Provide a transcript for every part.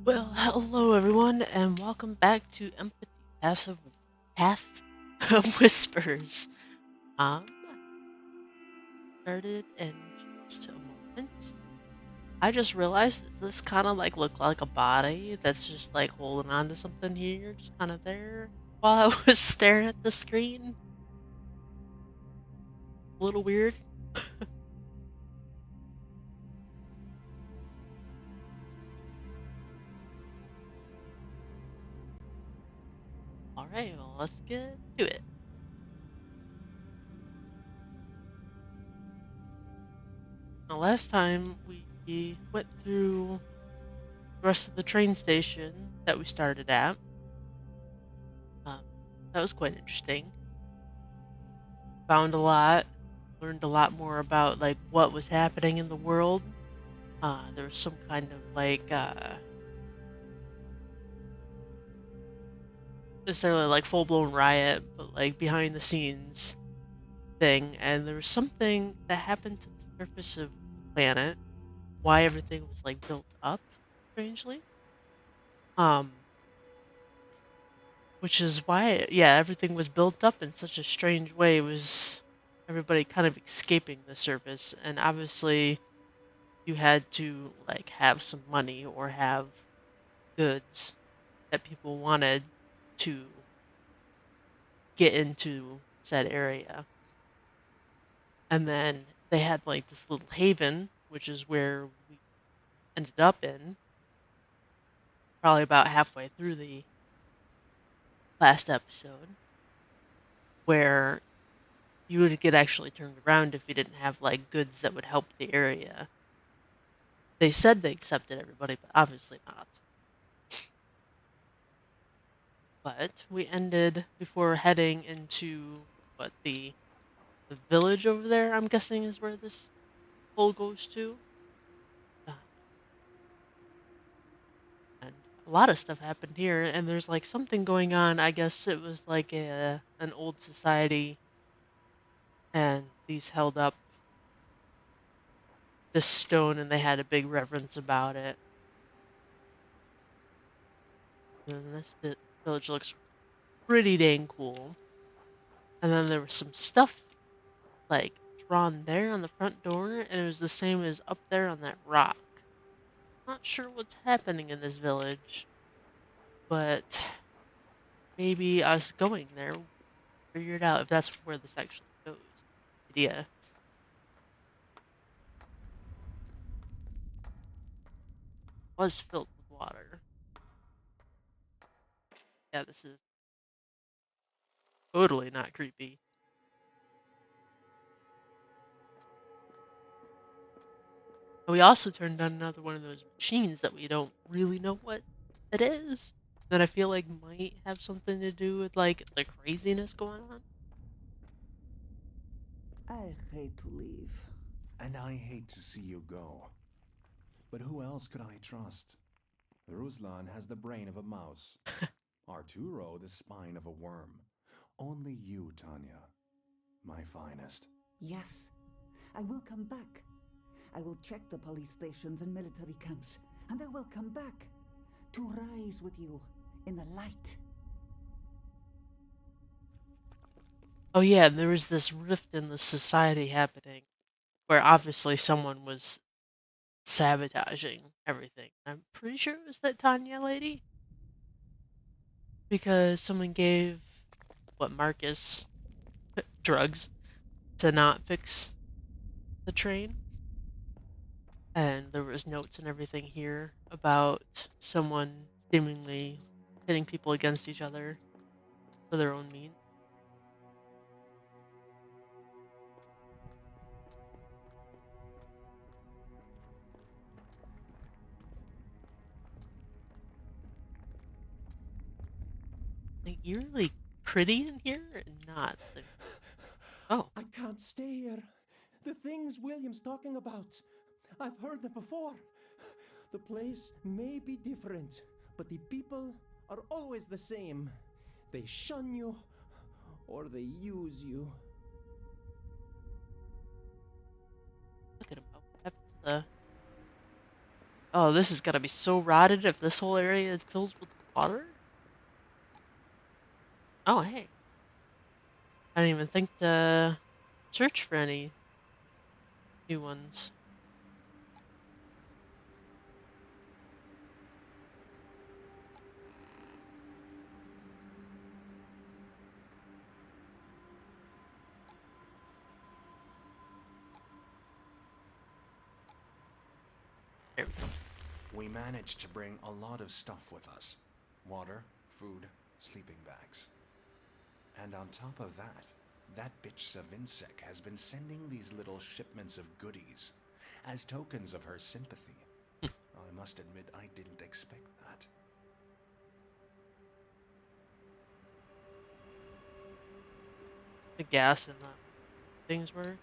Well, hello everyone, and welcome back to Empathy Path of Whispers. Um, Started in just a moment. I just realized that this kind of like looked like a body that's just like holding on to something here, just kind of there while I was staring at the screen. A little weird. All right, well, let's get to it. Now, last time we went through the rest of the train station that we started at. Um, that was quite interesting. Found a lot, learned a lot more about like what was happening in the world. There was some kind of like necessarily like full blown riot, but like behind the scenes thing, and there was something that happened to the surface of the planet, why everything was like built up strangely. Um, which is why everything was built up in such a strange way. It was everybody kind of escaping the surface, and obviously you had to like have some money or have goods that people wanted to get into said area. And then they had like this little haven, which is where we ended up in, probably about halfway through the last episode, where you would get actually turned around if you didn't have like goods that would help the area. They said they accepted everybody, but obviously not. But we ended before heading into what the village over there, I'm guessing is where this hole goes to. Uh, and a lot of stuff happened here, and there's like something going on. I guess it was like an old society, and these held up this stone, and they had a big reverence about it. And this village looks pretty dang cool. And then there was some stuff like drawn there on the front door, and it was the same as up there on that rock. Not sure what's happening in this village, but maybe us going there will figure it out if that's where this actually goes. Idea was filled with water. Yeah, this is totally not creepy. And we also turned on another one of those machines that we don't really know what it is. That I feel like might have something to do with like the craziness going on. I hate to leave. And I hate to see you go. But who else could I trust? Ruslan has the brain of a mouse. Arturo the spine of a worm. Only you, Tanya, my finest. Yes, I will come back. I will check the police stations and military camps, and I will come back to rise with you in the light. Oh yeah, there was this rift in the society happening where obviously someone was sabotaging everything. I'm pretty sure it was that Tanya lady because someone gave what Marcus drugs to not fix the train, and there was notes and everything here about someone seemingly pitting people against each other for their own means. Like eerily pretty in here and not. Oh, I can't stay here. The things William's talking about, I've heard them before. The place may be different, but the people are always the same. They shun you or they use you. look at him. What happened to the Oh, this is gonna be so rotted if this whole area is filled with water. Oh, hey. I didn't even think to search for any new ones. There we go. We managed to bring a lot of stuff with us. Water, food, sleeping bags. And on top of that, that bitch Savinsek has been sending these little shipments of goodies as tokens of her sympathy. I must admit I didn't expect that. The gas and the things were.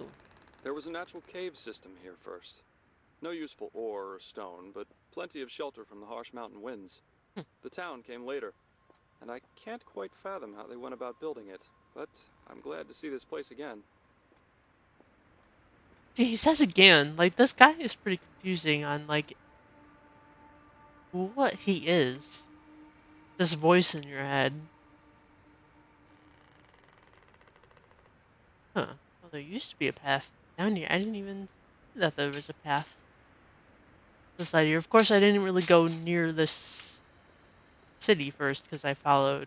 Ooh. There was a natural cave system here first. No useful ore or stone, but plenty of shelter from the harsh mountain winds. The town came later, and I can't quite fathom how they went about building it, but I'm glad to see this place again. See, he says again, like, this guy is pretty confusing on, like, what he is. This voice in your head. Huh. Well, there used to be a path down here. I didn't even see that there was a path this side here. Of course, I didn't really go near this city first because I followed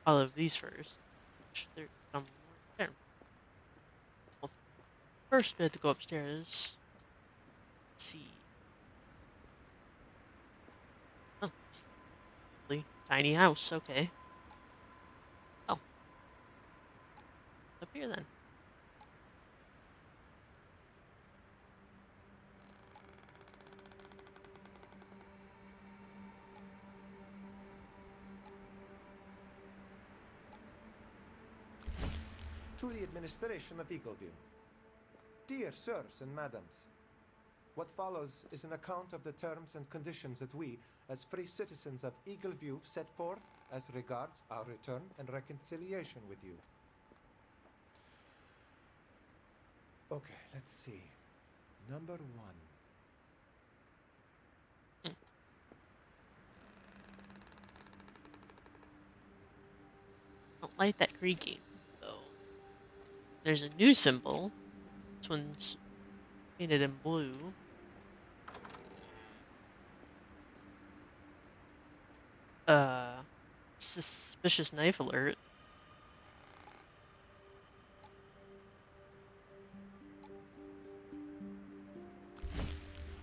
all of these first. There's some right there. Well, first, we had to go upstairs. Let's see. Oh, it's a really tiny house. Okay. Oh, up here then. To the administration of Eagleview. Dear sirs and madams, what follows is an account of the terms and conditions that we, as free citizens of Eagleview, set forth as regards our return and reconciliation with you. Okay, let's see. Number 1. Don't like that creaking, though. There's a new symbol. This one's painted in blue. Suspicious knife alert.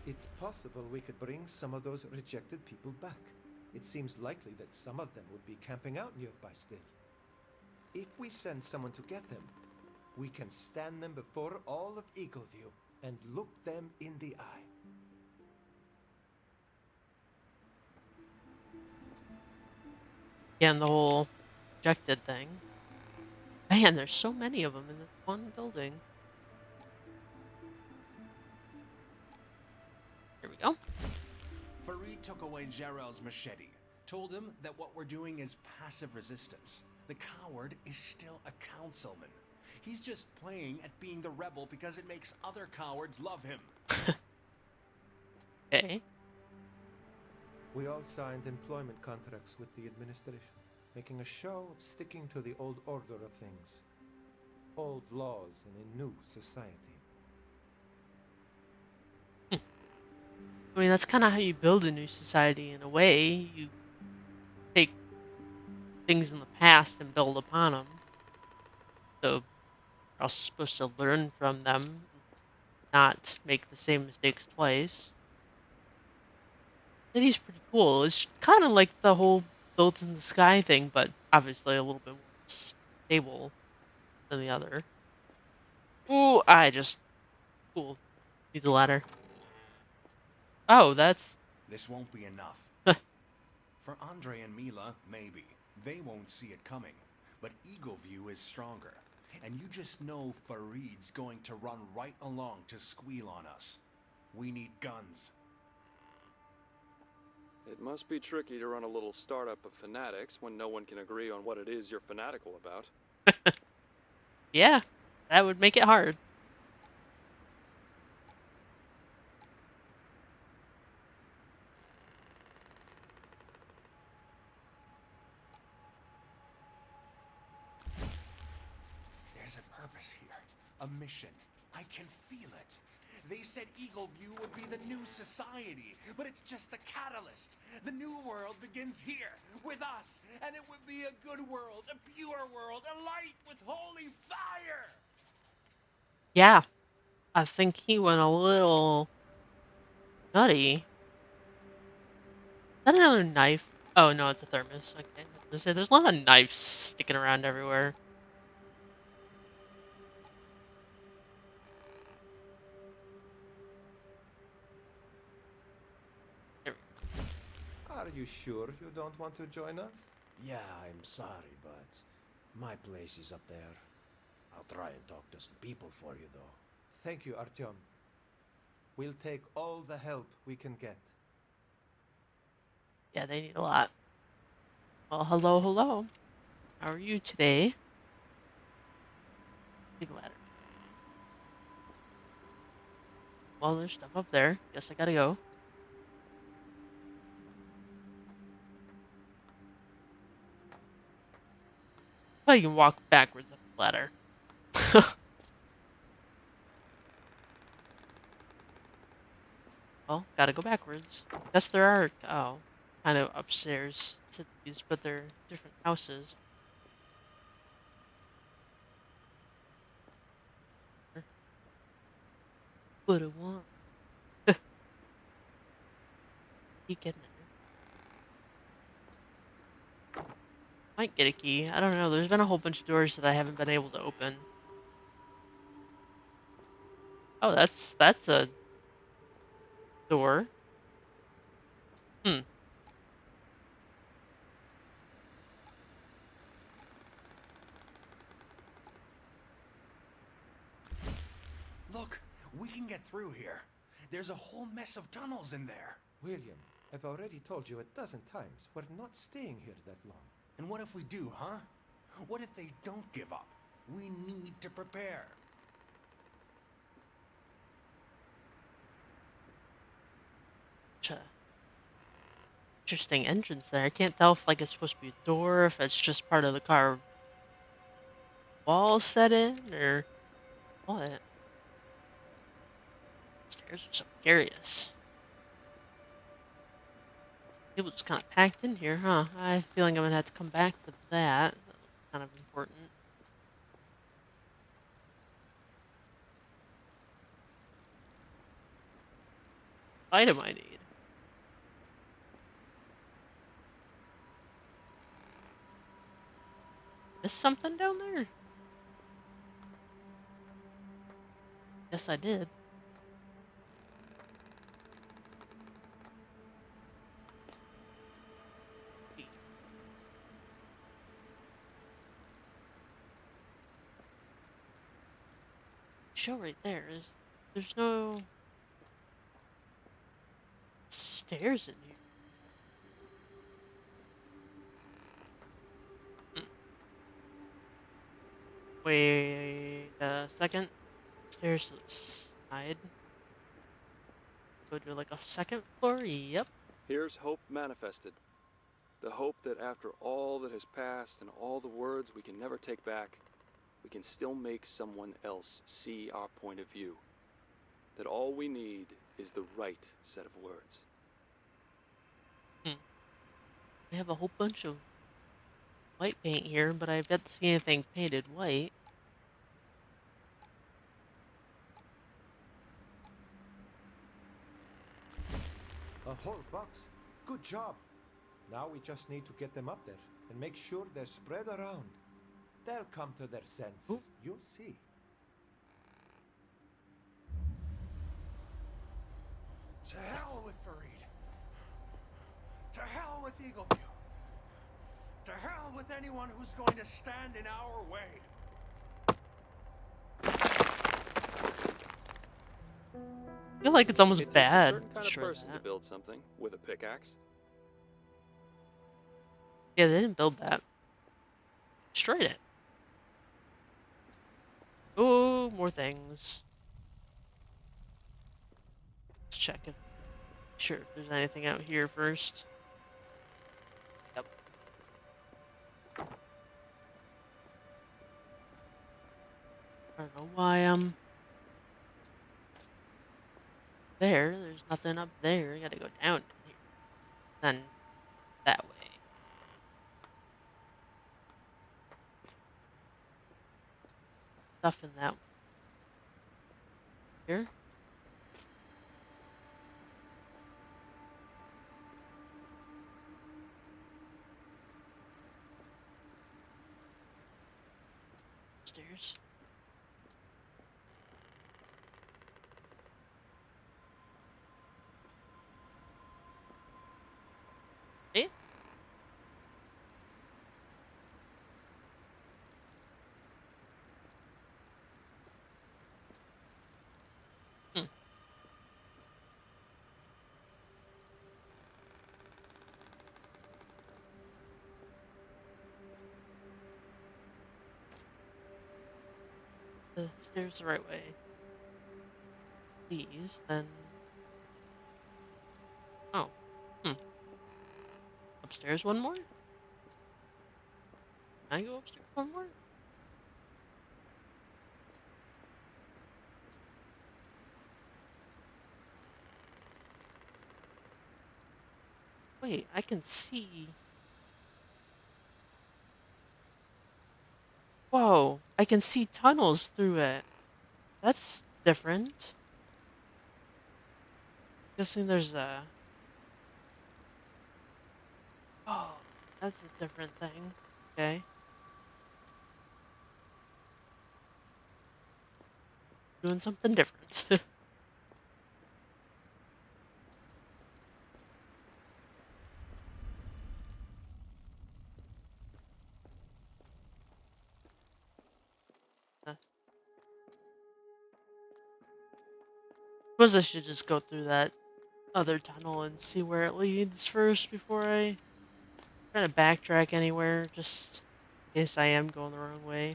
It's possible we could bring some of those rejected people back. It seems likely that some of them would be camping out nearby still. If we send someone to get them, we can stand them before all of Eagleview and look them in the eye. Yeah, and the whole rejected thing. Man, there's so many of them in this one building. Here we go. Farid took away Jarrell's machete, told him that what we're doing is passive resistance. The coward is still a councilman. He's just playing at being the rebel because it makes other cowards love him. Okay. We all signed employment contracts with the administration, making a show of sticking to the old order of things. Old laws in a new society. I mean, that's kind of how you build a new society in a way. You take things in the past and build upon them. So you're also supposed to learn from them, not make the same mistakes twice. City's pretty cool. It's kind of like the whole built in the sky thing, but obviously a little bit more stable than the other. Ooh, cool. Need the ladder. Oh, that's This won't be enough. For Andre and Mila, maybe. They won't see it coming. But Eagleview is stronger. And you just know Farid's going to run right along to squeal on us. We need guns. It must be tricky to run a little startup of fanatics when no one can agree on what it is you're fanatical about. yeah, that would make it hard. purpose here, a mission. I can feel it. They said Eagleview would be the new society, but it's just the catalyst. The new world begins here, with us, and it would be a good world, a pure world, a light with holy fire! Yeah, I think he went a little nutty. Is that another knife? Oh no, it's a thermos. Okay, I was gonna say there's a lot of knives sticking around everywhere. There we Are you sure you don't want to join us? Yeah, I'm sorry, but my place is up there. I'll try and talk to some people for you, though. Thank you, Artyom. We'll take all the help we can get. Yeah, they need a lot. Well, hello, hello. How are you today? Big ladder. Well, there's stuff up there. Guess I gotta go. Well, you can walk backwards up the ladder. Well, gotta go backwards. Guess there are, oh, kind of upstairs to these, but they're different houses. What I want. Peek in there. Might get a key. I don't know. There's been a whole bunch of doors that I haven't been able to open. Oh, that's a door. Hmm. Look, we can get through here. There's a whole mess of tunnels in there. William, I've already told you a dozen times, we're not staying here that long. And what if we do, huh? What if they don't give up? We need to prepare. Interesting entrance there. I can't tell if like it's supposed to be a door, if it's just part of the car wall set in, or what. Stairs are so curious. People just kind of packed in here, huh? I have a feeling I'm gonna have to come back to that. That looks kind of important. Item I need. Is something down there? Yes, I did. Show right there is. There's no stairs in here. Hmm. Wait a second. Stairs to the side. Go to like a second floor. Yep. Here's hope manifested. The hope that after all that has passed and all the words we can never take back, we can still make someone else see our point of view. That all we need is the right set of words. We have a whole bunch of white paint here, but I've yet to see anything painted white. A whole box. Good job. Now we just need to get them up there and make sure they're spread around. They'll come to their senses. Ooh. You'll see. To hell with Fareed. To hell with Eagleview. To hell with anyone who's going to stand in our way. I feel like it's almost It takes a bad. certain kind of Destroy person to that. build something with a pickaxe. Yeah, they didn't build that. Destroyed it. Oh, more things. Let's check it. Sure, if there's anything out here first. Yep. I don't know why I'm there. There's nothing up there. I gotta go down here. Then that way. Stuff in that one. Here. Upstairs. Eh? Hmm. The stairs the right way. These, then. Oh. Hmm. Upstairs one more? Can I go upstairs one more? Wait, I can see. Whoa, I can see tunnels through it. That's different. Guessing there's a. Oh, that's a different thing. Okay. Doing something different. Uh, Suppose I should just go through that other tunnel and see where it leads first before I try to backtrack anywhere, just in case I am going the wrong way.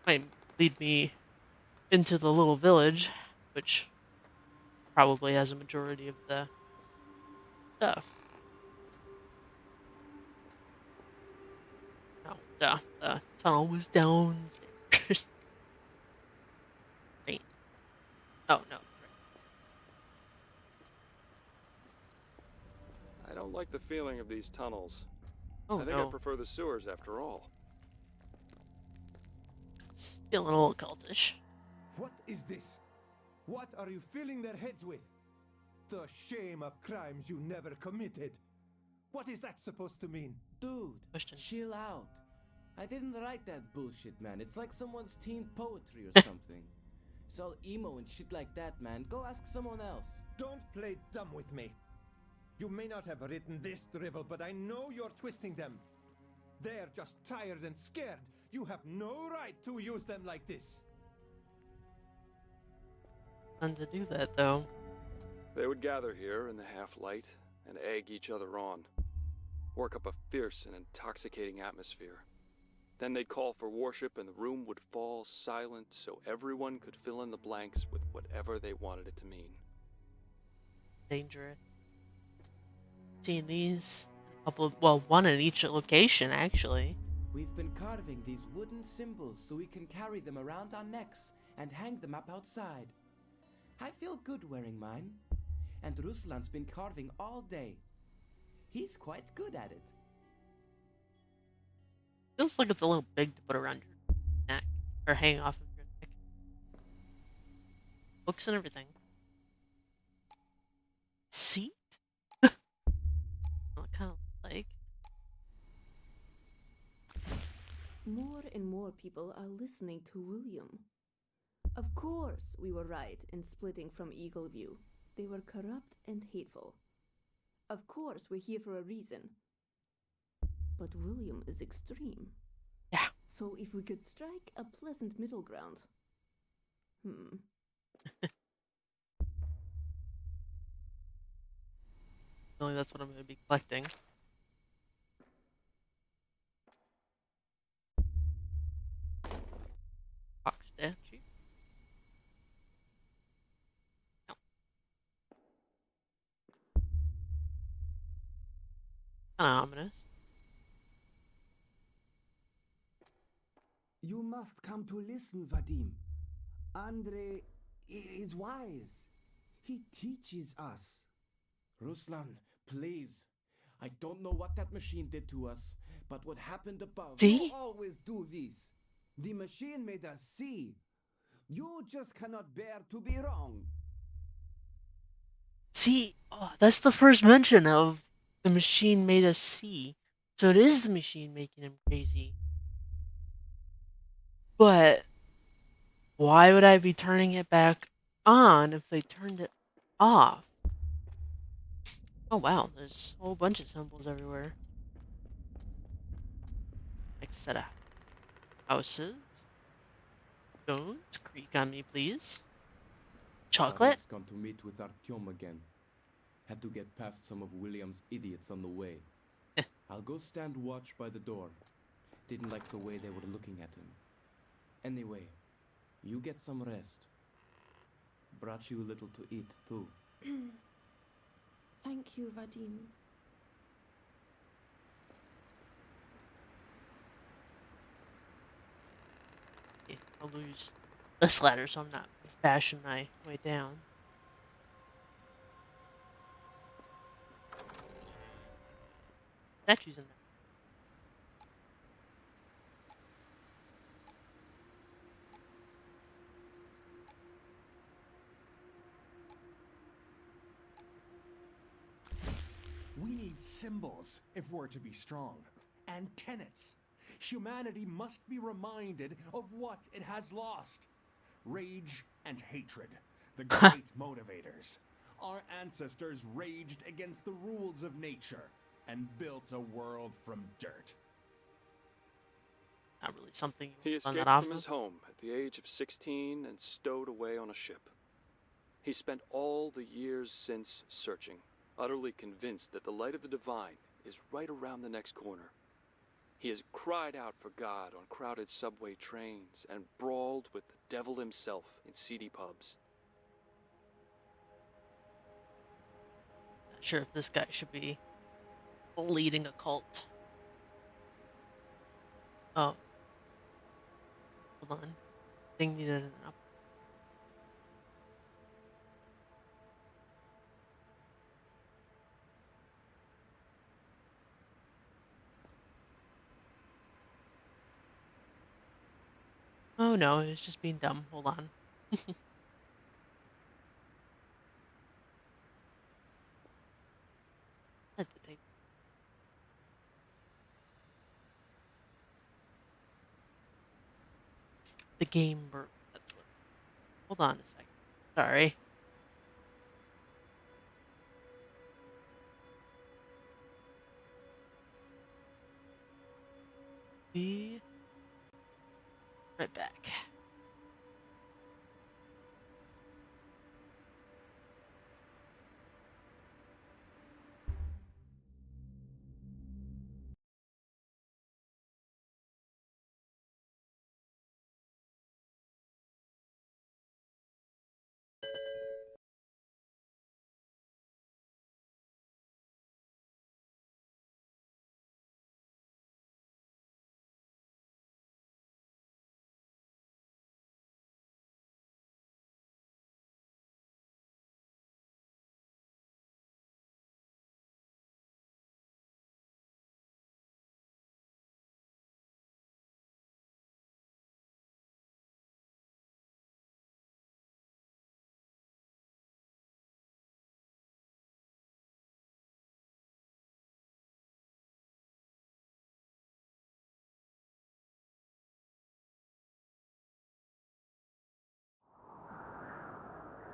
Might lead me into the little village, which probably has a majority of the stuff. No, the tunnel was downstairs. Wait. Oh, no. Right. I don't like the feeling of these tunnels. Oh, I think I no. prefer the sewers after all. Feeling a little cultish. What is this? What are you filling their heads with? The shame of crimes you never committed. What is that supposed to mean? Dude, Question. chill out. I didn't write that bullshit, man. It's like someone's teen poetry or something. It's all emo and shit like that, man. Go ask someone else. Don't play dumb with me. You may not have written this drivel, but I know you're twisting them. They're just tired and scared. You have no right to use them like this. Fun to do that, though. They would gather here in the half-light and egg each other on. Work up a fierce and intoxicating atmosphere. Then they'd call for worship and the room would fall silent so everyone could fill in the blanks with whatever they wanted it to mean. Dangerous. Seeing these. A couple of, well, one in each location, actually. We've been carving these wooden symbols so we can carry them around our necks and hang them up outside. I feel good wearing mine. And Ruslan's been carving all day. He's quite good at it. Feels like it's a little big to put around your neck. Or hang off of your neck. Books and everything. Seat? What kind of like? More and more people are listening to William. Of course, we were right in splitting from Eagleview. They were corrupt and hateful. Of course, we're here for a reason. But William is extreme. Yeah. So if we could strike a pleasant middle ground. Feeling that's what I'm going to be collecting. Fox statue. No. Kinda ominous. You must come to listen, Vadim. Andre is wise. He teaches us. Ruslan, please. I don't know what that machine did to us, but what happened above... You See? always do this. The machine made us see. You just cannot bear to be wrong. See? Oh, that's the first mention of the machine made us see. So it is the machine making him crazy. But why would I be turning it back on if they turned it off? Oh wow, there's a whole bunch of symbols everywhere. Next set of houses. Stones, creak on me, please. Chocolate? David's gone to meet with Artyom again. Had to get past some of William's idiots on the way. I'll go stand watch by the door. Didn't like the way they were looking at him. Anyway, you get some rest. Brought you a little to eat, too. Thank you, Vadim. Okay, I'll lose this ladder so I'm not bashing my way down. Statues in there. We need symbols if we're to be strong, and tenets. Humanity must be reminded of what it has lost. Rage and hatred, the great motivators. Our ancestors raged against the rules of nature and built a world from dirt. Not really something He you run escaped that off from his of. home at the age of 16 and stowed away on a ship. He spent all the years since searching, utterly convinced that the light of the divine is right around the next corner. He has cried out for God on crowded subway trains and brawled with the devil himself in seedy pubs. Not sure if this guy should be leading a cult. Oh. Hold on. Thing needed an up. Oh no, it was just being dumb. Hold on. Had to take the game broke. That's what. Hold on a second. Sorry. Be right back.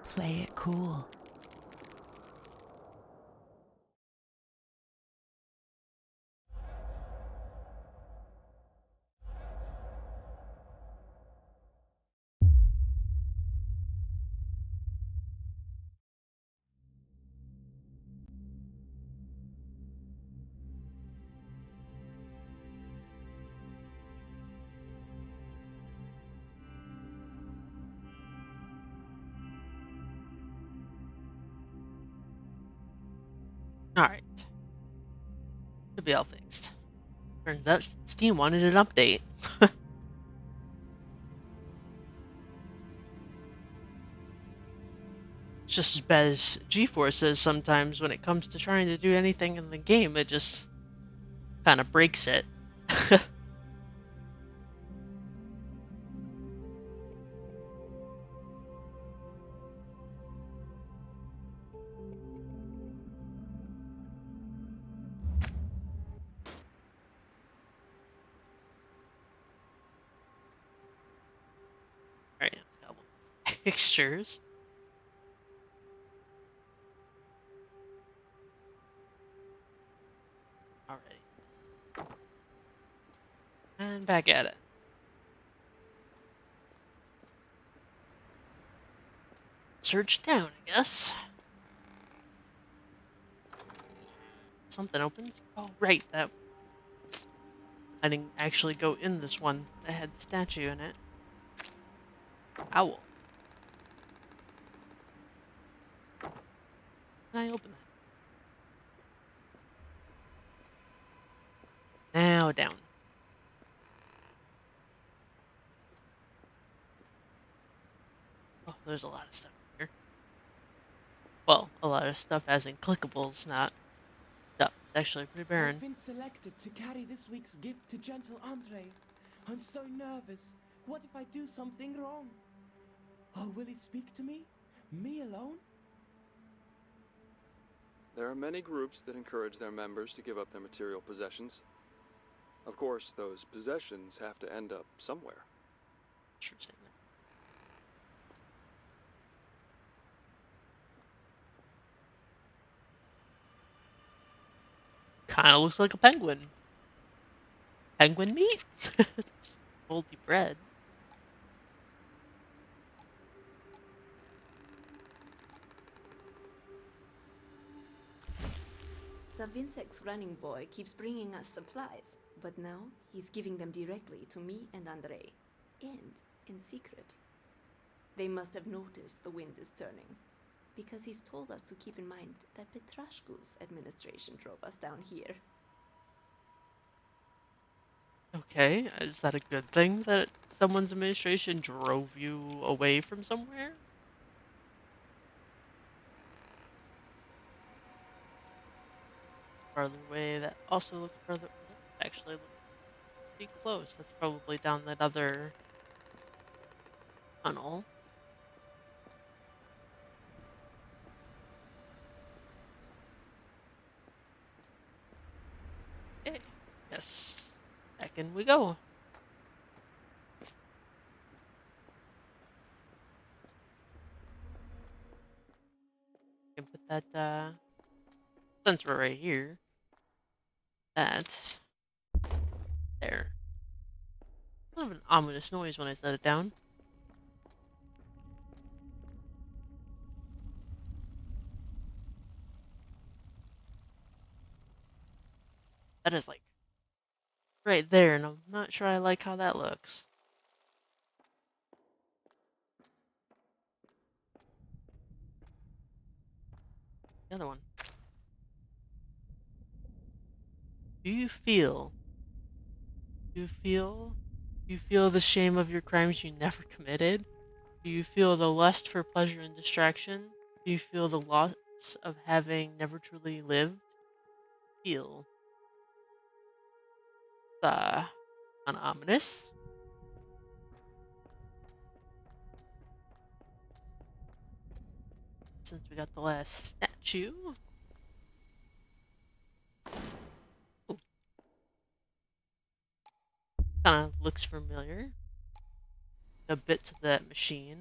Play it cool. Alright. Should be all fixed. Turns out Steam wanted an update. It's just as bad as G-Force is sometimes when it comes to trying to do anything in the game. It just kind of breaks it. Alright, pictures. Alrighty. And back at it. Search down, I guess. Something opens. Oh, right, that. I didn't actually go in this one that had the statue in it. Owl. Can I open that? Now down. Oh, there's a lot of stuff here. Well, a lot of stuff as in clickables, not stuff. It's actually pretty barren. I've been selected to carry this week's gift to Gentle Andre. I'm so nervous. What if I do something wrong? Oh, will he speak to me? Me alone? There are many groups that encourage their members to give up their material possessions. Of course, those possessions have to end up somewhere. Interesting. Kind of looks like a penguin. Penguin meat? Moldy bread. Savinsek's running boy keeps bringing us supplies, but now he's giving them directly to me and Andre, and in secret. They must have noticed the wind is turning, because he's told us to keep in mind that Petrashku's administration drove us down here. Okay, is that a good thing that someone's administration drove you away from somewhere? Farther away, that also looks further. Actually, looks pretty close. That's probably down that other tunnel. Okay, yes. Back in we go. Can put that sensor right here. That there. Kind of an ominous noise when I set it down. That is like right there, and I'm not sure I like how that looks. The other one. Do you feel? Do you feel? Do you feel the shame of your crimes you never committed? Do you feel the lust for pleasure and distraction? Do you feel the loss of having never truly lived? Feel kind of ominous. Since we got the last statue. Kind of looks familiar. The bits of that machine.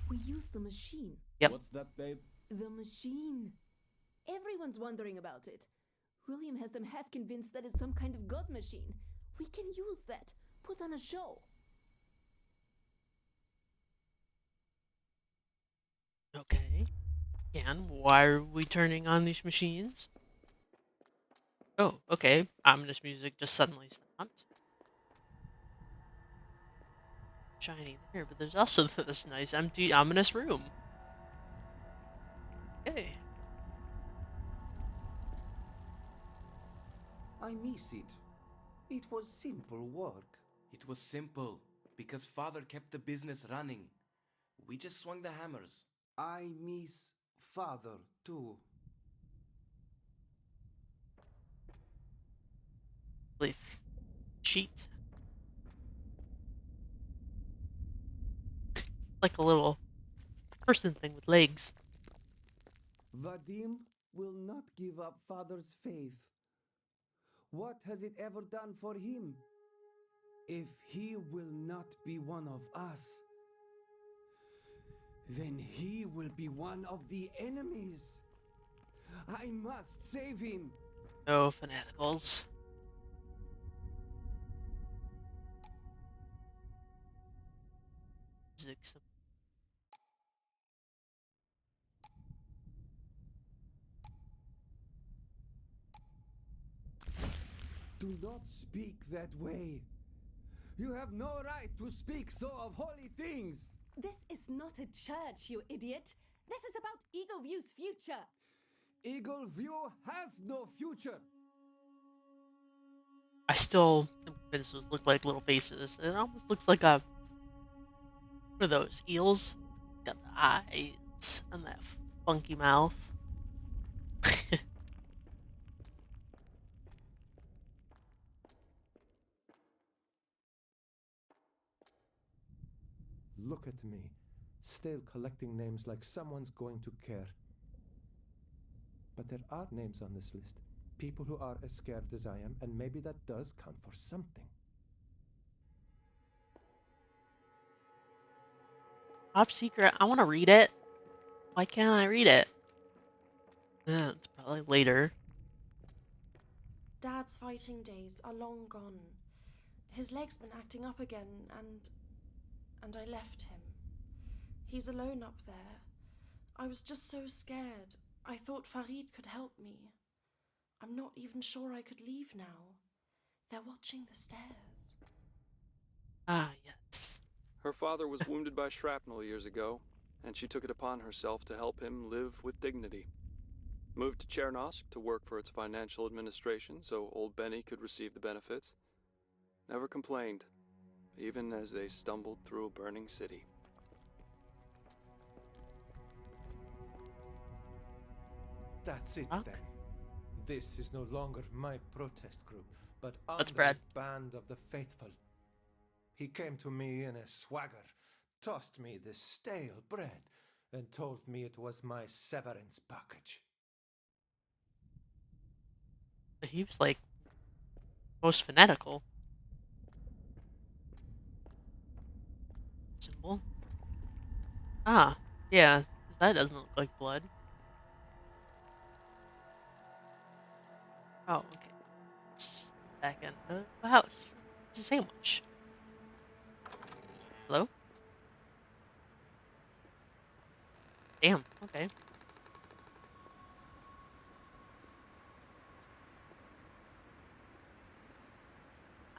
We used the machine. Yep. What's that, babe? The machine. Everyone's wondering about it. William has them half convinced that it's some kind of god machine. We can use that. Put on a show. Okay. And why are we turning on these machines? Oh, okay. Ominous music just suddenly stopped. Shiny there, but there's also this nice empty ominous room. Okay. I miss it. It was simple work. It was simple because father kept the business running. We just swung the hammers. I miss father too. Leaf sheet. Like a little person thing with legs. Vadim will not give up father's faith. What has it ever done for him? If he will not be one of us, then he will be one of the enemies. I must save him. No fanaticals. Music. Do not speak that way. You have no right to speak so of holy things. This is not a church, you idiot. This is about Eagle View's future. Eagle View has no future. I still am convinced those look like little faces. It almost looks like a one of those eels. Got the eyes and that funky mouth. Look at me, still collecting names like someone's going to care. But there are names on this list. People who are as scared as I am, and maybe that does count for something. Top secret. I want to read it. Why can't I read it? It's probably later. Dad's fighting days are long gone. His leg's been acting up again, and I left him. He's alone up there. I was just so scared. I thought Farid could help me. I'm not even sure I could leave now. They're watching the stairs. Ah, yes. Her father was wounded by shrapnel years ago, and she took it upon herself to help him live with dignity. Moved to Chernosk to work for its financial administration so old Benny could receive the benefits. Never complained, even as they stumbled through a burning city. That's it Fuck. then. This is no longer my protest group, but That's Andre's Brad. band of the faithful. He came to me in a swagger, tossed me the stale bread, and told me it was my severance package. He was like most fanatical. Symbol. Ah, yeah. That doesn't look like blood. Oh, okay. It's back in the house. It's a sandwich. Hello? Damn, okay.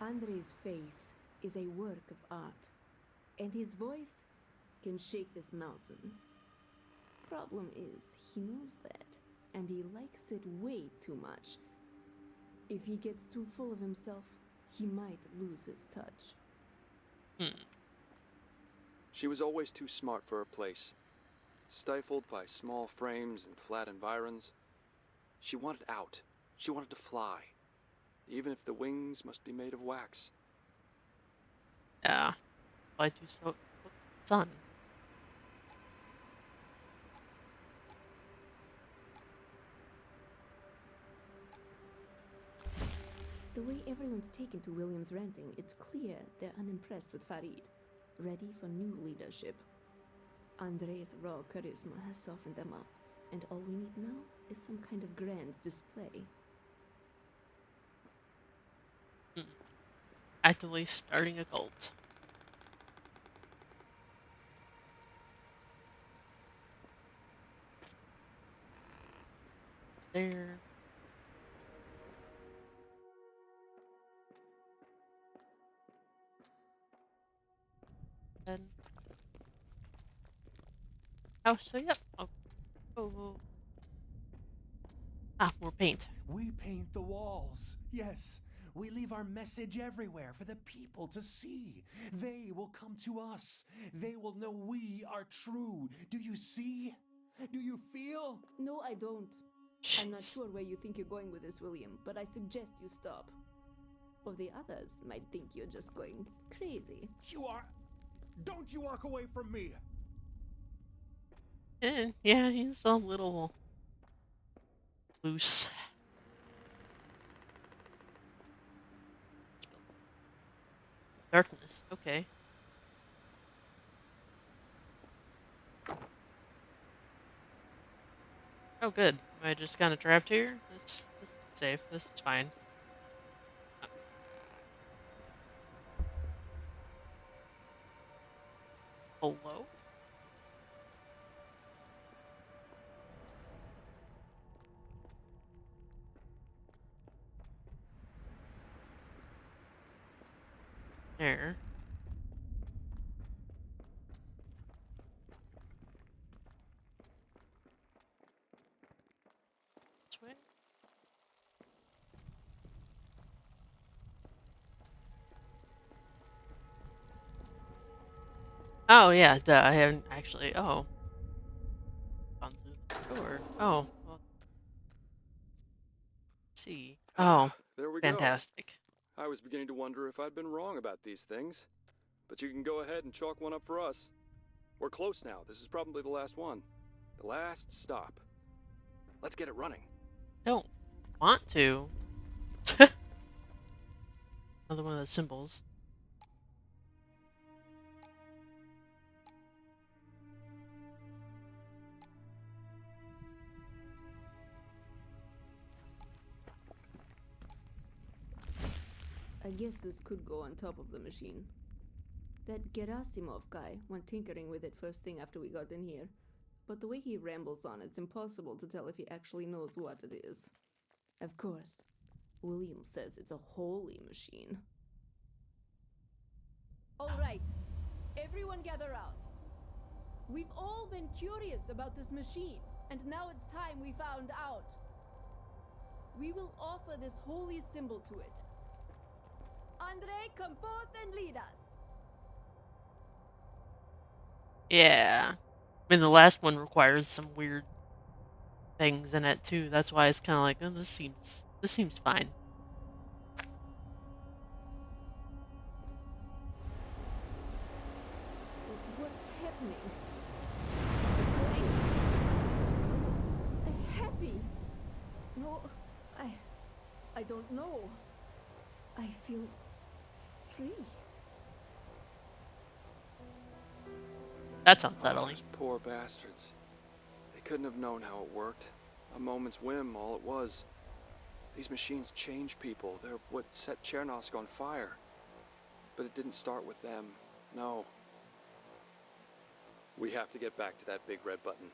Andre's face is a work of art, and his voice can shake this mountain. Problem is, he knows that, and he likes it way too much. If he gets too full of himself, he might lose his touch. She was always too smart for her place. Stifled by small frames and flat environs. She wanted out. She wanted to fly. Even if the wings must be made of wax. Yeah. Fly too slow. Sun. The way everyone's taken to William's ranting, it's clear they're unimpressed with Farid, ready for new leadership. Andre's raw charisma has softened them up, and all we need now is some kind of grand display. Actively starting a cult. There. And oh, so yep. Oh. Ah, more paint. We paint the walls. Yes, We leave our message everywhere for the people to see. They will come to us. They will know we are true. Do you see? Do you feel? No, I don't. I'm not Jeez. sure where you think you're going with this, William, but I suggest you stop. Or the others might think you're just going crazy. You are. Don't you walk away from me. Yeah, he's a little loose. Darkness. Okay. Oh, good. Am I just kind of trapped here? This is safe. This is fine. Hello? There. This way? Oh, yeah, duh. I haven't actually. Oh. Gone through the door. Oh. Well, let's see. Oh. There we go. Fantastic. I was beginning to wonder if I'd been wrong about these things. But you can go ahead and chalk one up for us. We're close now. This is probably the last one. The last stop. Let's get it running. Don't want to. Another one of those symbols. I guess this could go on top of the machine. That Gerasimov guy went tinkering with it first thing after we got in here. But the way he rambles on, it's impossible to tell if he actually knows what it is. Of course, William says it's a holy machine. All right, everyone gather round. We've all been curious about this machine, and now it's time we found out. We will offer this holy symbol to it. Andre, come forth and lead us. Yeah. I mean, the last one requires some weird things in it too. That's why it's kind of like, oh, this seems fine. What's happening? Happy? No, I don't know. I feel free. That's Oh, unsettling. those poor bastards. They couldn't have known how it worked. A moment's whim, all it was. These machines change people. They're what set Chernosk on fire. But it didn't start with them. No. We have to get back to that big red button.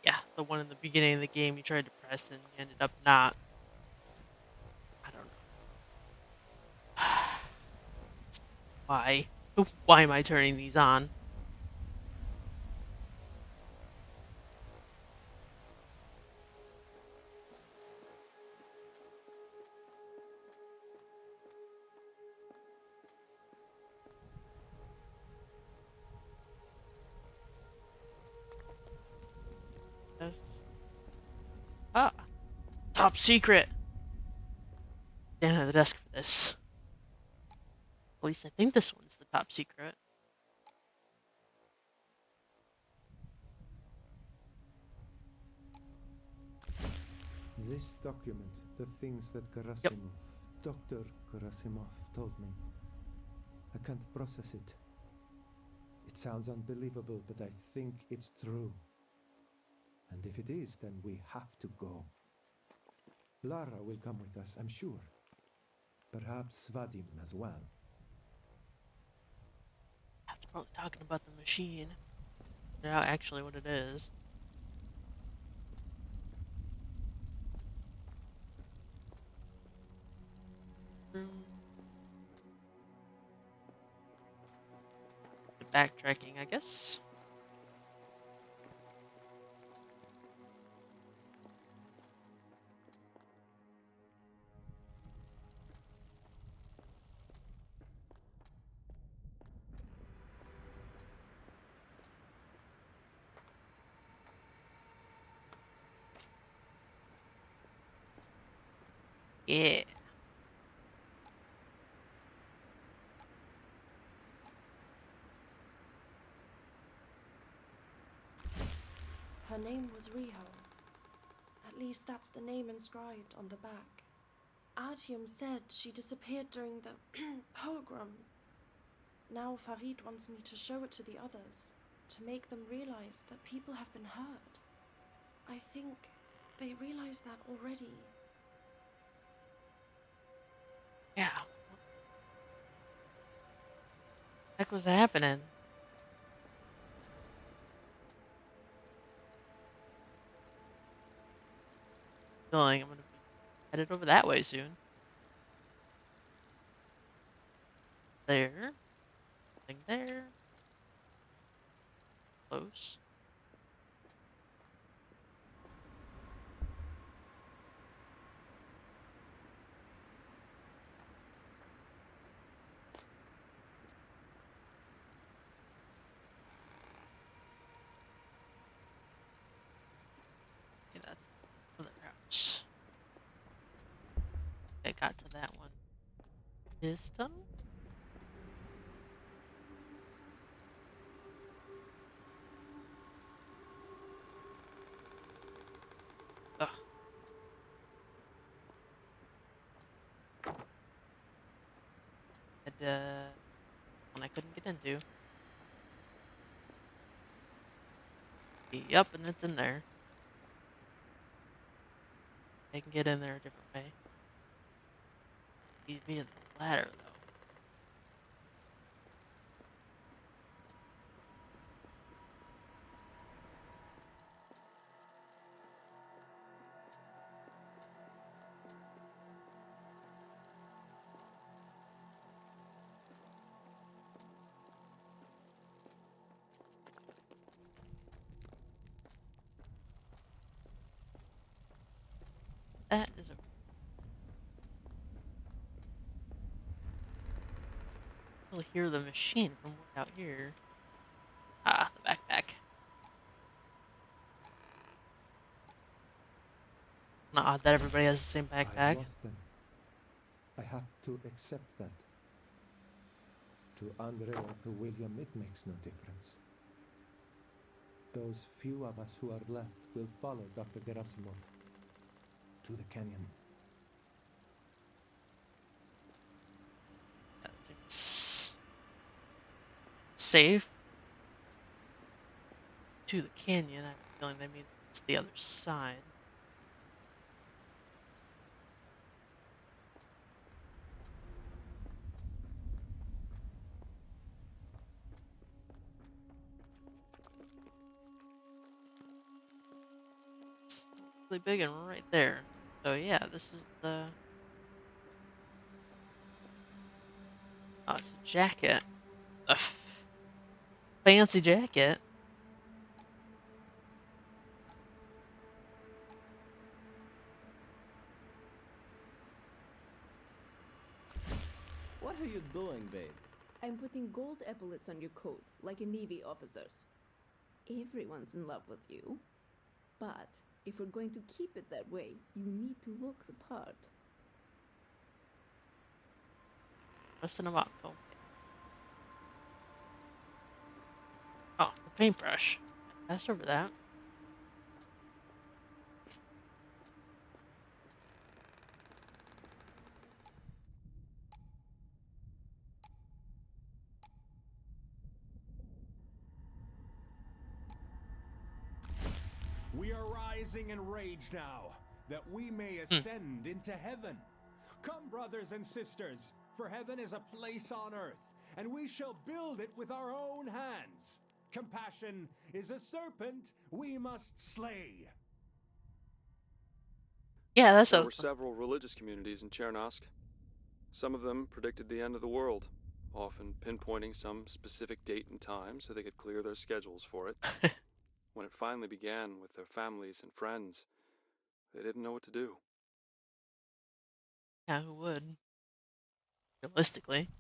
Yeah, the one in the beginning of the game you tried to press and you ended up not. I don't know. Why? Why am I turning these on? Yes. Ah, top secret. Stand at the desk for this. At least I think this one's the top secret. This document, the things that Gerasimov, Dr. Gerasimov told me. I can't process it. It sounds unbelievable, but I think it's true. And if it is, then we have to go. Lara will come with us, I'm sure. Perhaps Vadim as well. That's probably talking about the machine. Figure out actually what it is. Backtracking, I guess. Yeah. Her name was Riho. At least that's the name inscribed on the back. Artyom said she disappeared during the pogrom. Now Farid wants me to show it to the others, to make them realize that people have been hurt. I think they realize that already. Yeah. What the heck was happening? Feeling I'm gonna be headed over that way soon. There. Nothing there. Close. Okay, that's another house. I got to that one. This time? Ugh. And, one I couldn't get into. Yep, and it's in there. I can get in there a different way. Need me in the ladder, though. That is a... I'll hear the machine from way out here. Ah, the backpack. Not odd that everybody has the same I backpack. lost them. I have to accept that. To Andre or to William, it makes no difference. Those few of us who are left will follow Dr. Gerasimov to the canyon. That seems safe. To the canyon, I have a feeling that means it's the other side. It's really big and right there. So yeah, this is the... Oh, it's a jacket. A fancy jacket. What are you doing, babe? I'm putting gold epaulets on your coat, like a Navy officer's. Everyone's in love with you. But if we're going to keep it that way, you need to look the part. Listen them up. Okay. Oh, the paintbrush. I passed over that. We are rising in rage now, that we may ascend into heaven. Come, brothers and sisters, for heaven is a place on earth, and we shall build it with our own hands. Compassion is a serpent we must slay. Yeah, that's There a... were several religious communities in Chernosk. Some of them predicted the end of the world, often pinpointing some specific date and time so they could clear their schedules for it. When it finally began with their families and friends, they didn't know what to do. Yeah, who would? Realistically.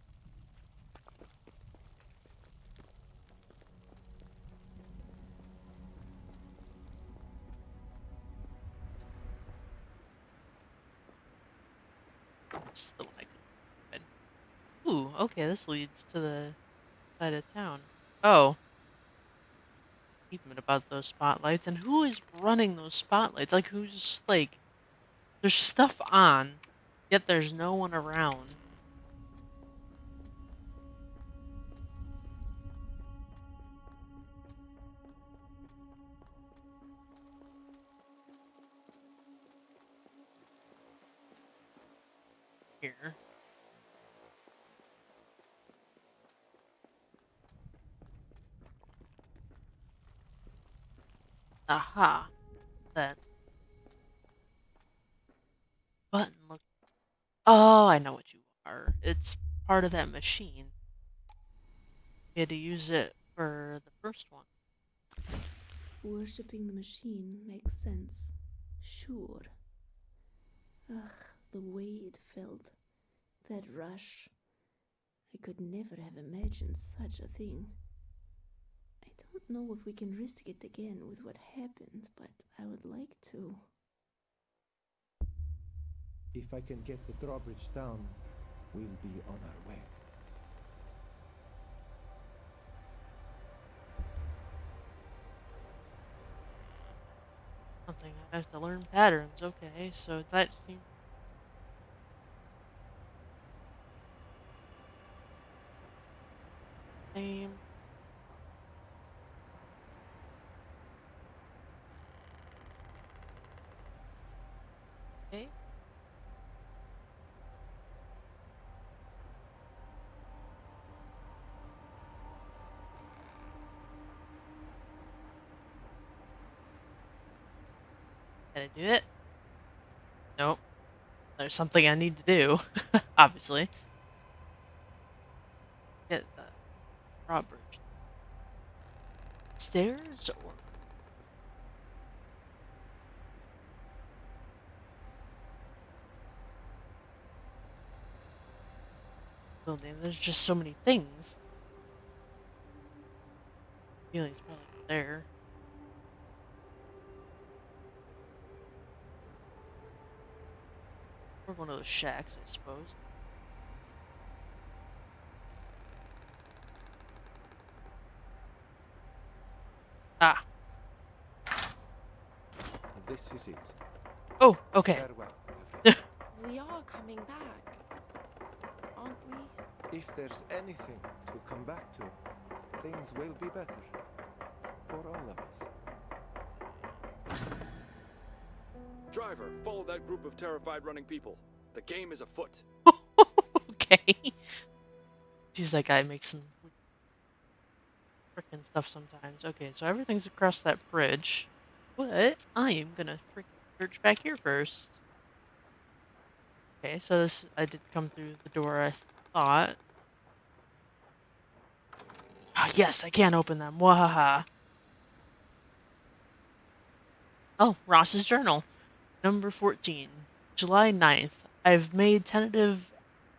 This is the one I could read. Ooh, okay, this leads to the side of town. Oh, even about those spotlights. And who is running those spotlights? Like, who's, like, there's stuff on, yet there's no one around. Here. Aha. That button look. Oh, I know what you are. It's part of that machine. You had to use it for the first one. Worshipping the machine makes sense. Sure. Ugh, the way it felt. That rush. I could never have imagined such a thing. I don't know if we can risk it again with what happened, but I would like to. If I can get the drawbridge down, we'll be on our way. Something I have to learn patterns. Okay, so that seems same. Okay. Can I do it? Nope. There's something I need to do, obviously. Get the drawbridge. Stairs or building? There's just so many things. Feeling's probably there. Or one of those shacks, I suppose. Ah. This is it. Oh, okay. Farewell, my friend. We are coming back, aren't we? If there's anything to come back to, things will be better. For all of us. Driver, follow that group of terrified running people. The game is afoot. Okay. Geez, that guy makes some frickin' stuff sometimes. Okay, so everything's across that bridge. But I am gonna frickin' search back here first. Okay, so this I did come through the door I thought. Ah, yes, I can open them. Wahaha. Oh, Ross's journal. Number 14. July 9th. I've made tentative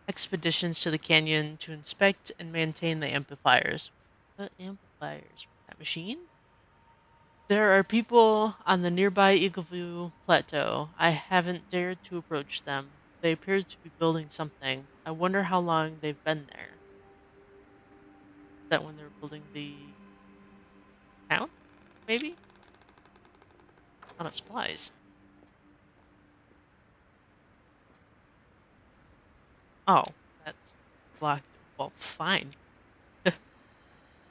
expeditions to the canyon to inspect and maintain the amplifiers. What amplifiers? That machine? There are people on the nearby Eagleview Plateau. I haven't dared to approach them. They appear to be building something. I wonder how long they've been there. Is that when they were building the town? Maybe? Out of supplies. Oh, that's blocked. Well, fine.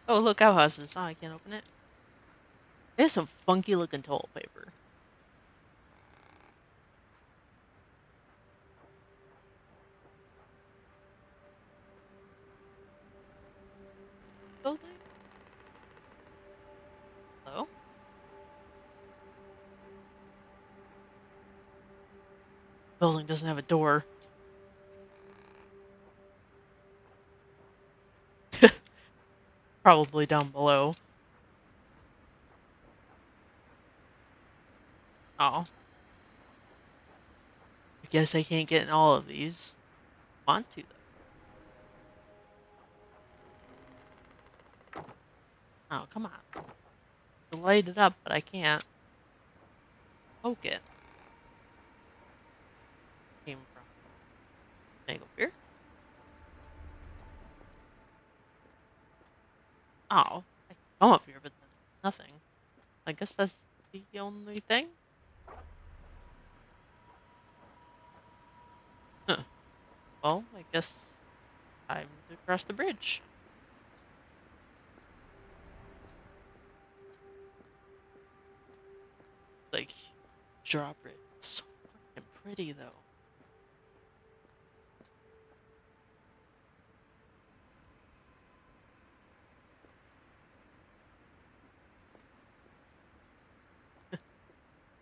Oh, look, outhouses. Oh, I can't open it. There's some funky looking toilet paper. Building? Hello? Building doesn't have a door. Probably down below. Oh. I guess I can't get in all of these. Want to, though. Oh, come on. To light it up, but I can't poke it. Came from. Can I go here? Oh, I can come up here, but then nothing. I guess that's the only thing? Huh. Well, I guess time to cross the bridge. Like, drawbridge. It's so freaking pretty, though.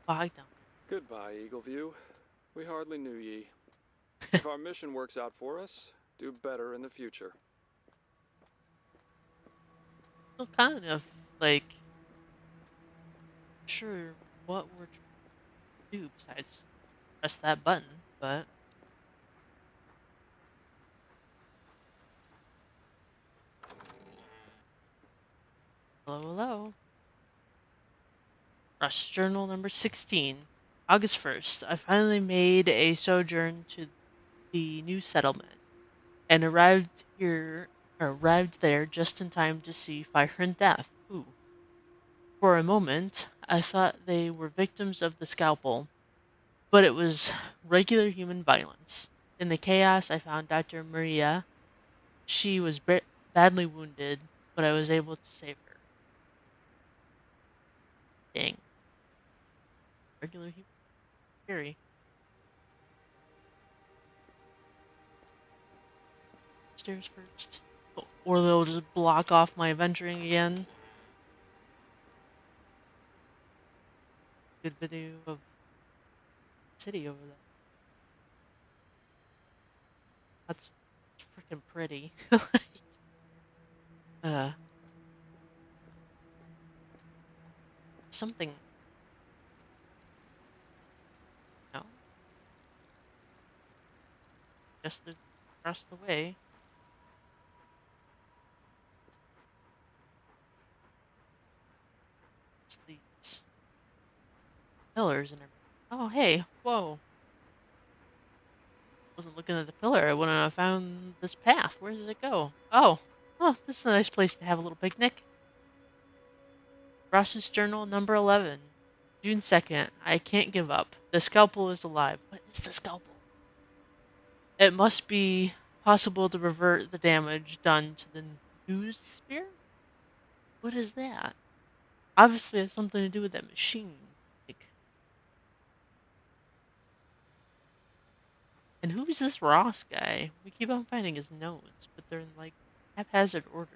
Bog down. Goodbye, Eagleview. We hardly knew ye. If our mission works out for us, do better in the future. Still kind of, like, sure what we're trying to do besides press that button, but hello, hello. Rush Journal number 16. August 1st. I finally made a sojourn to the new settlement and arrived there just in time to see fire and death. Ooh. For a moment, I thought they were victims of the scalpel, but it was regular human violence. In the chaos, I found Dr. Maria. She was badly wounded, but I was able to save her. Dang. Regular human. Scary. Stairs first. Or they'll just block off my venturing again. Good video of the city over there. That's freaking pretty. uh, something. No, just across the way. It's these pillars and everything. Oh, hey, whoa. Wasn't looking at the pillar. I wouldn't have found this path. Where does it go? Oh, this is a nice place to have a little picnic. Ross's Journal number 11. June 2nd. I can't give up. The scalpel is alive. What is the scalpel? It must be possible to revert the damage done to the news sphere? What is that? Obviously, it has something to do with that machine. Like, and who's this Ross guy? We keep on finding his notes, but they're in like haphazard orders.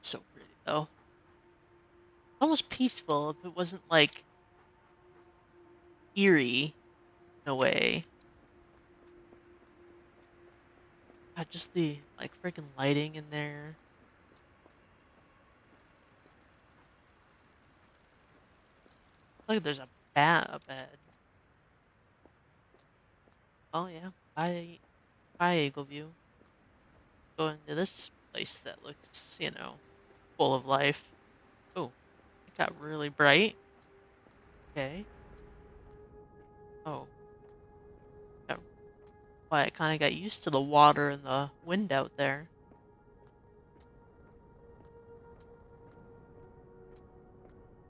So pretty though. Almost peaceful if it wasn't like eerie in a way. Just the like freaking lighting in there. Look, there's a bat up ahead. Oh yeah, bye Eagleview. Go into this place that looks, full of life. Oh, it got really bright. Okay. Oh, got, why I kind of got used to the water and the wind out there.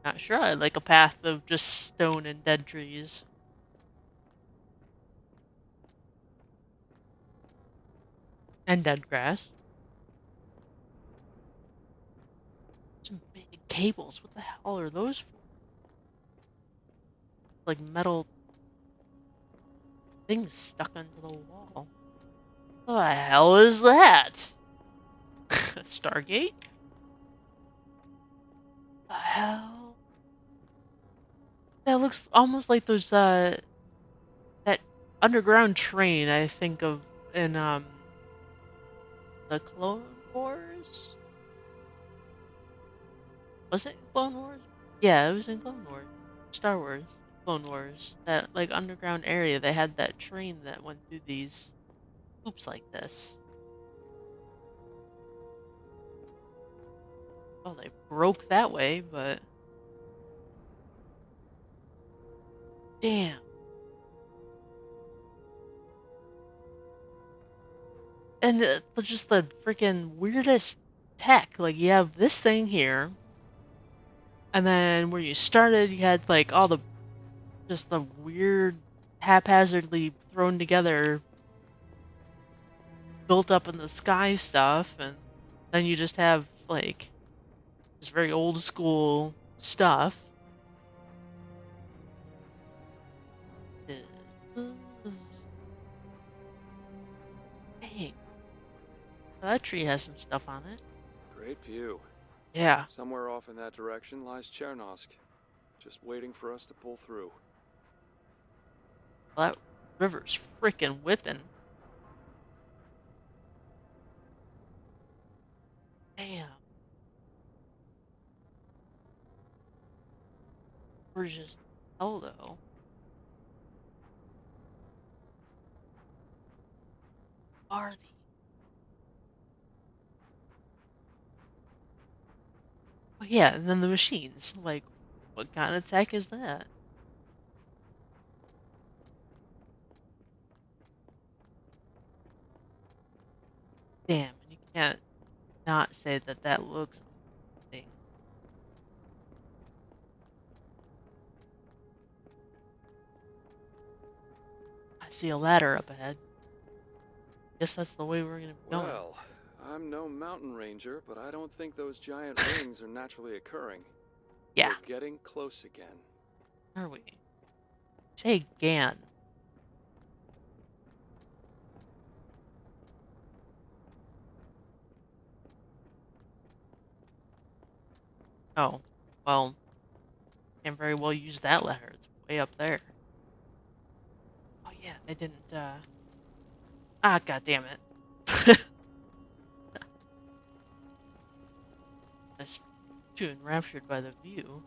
Not sure I like a path of just stone and dead trees. And dead grass. Some big cables. What the hell are those for? Like metal things stuck onto the wall. What the hell is that? Stargate? The hell? That looks almost like those that underground train I think of in the Clone Wars. Was it in Clone Wars? Yeah, it was in Clone Wars. Star Wars. Clone Wars. That like underground area, they had that train that went through these hoops like this. Oh, they broke that way, but Damn. And just the freaking weirdest tech. Like, you have this thing here, and then where you started, you had, like, all the just the weird, haphazardly thrown together, built up in the sky stuff, and then you just have, like, this very old school stuff. Dang. That tree has some stuff on it. Great view. Yeah. Somewhere off in that direction lies Chernosk, just waiting for us to pull through. Well, that river's freaking whipping. Damn. We're just hell though. Are these? Oh yeah, and then the machines. Like, what kind of tech is that? Damn, and you can't not say that that looks amazing. I see a ladder up ahead. Guess that's the way we're gonna be going. Well, I'm no mountain ranger, but I don't think those giant rings are naturally occurring. Yeah. We're getting close again. Are we? Say again. Oh, well, can't very well use that ladder. It's way up there. Oh yeah, they didn't, Ah, god damn it. I'm just too enraptured by the view.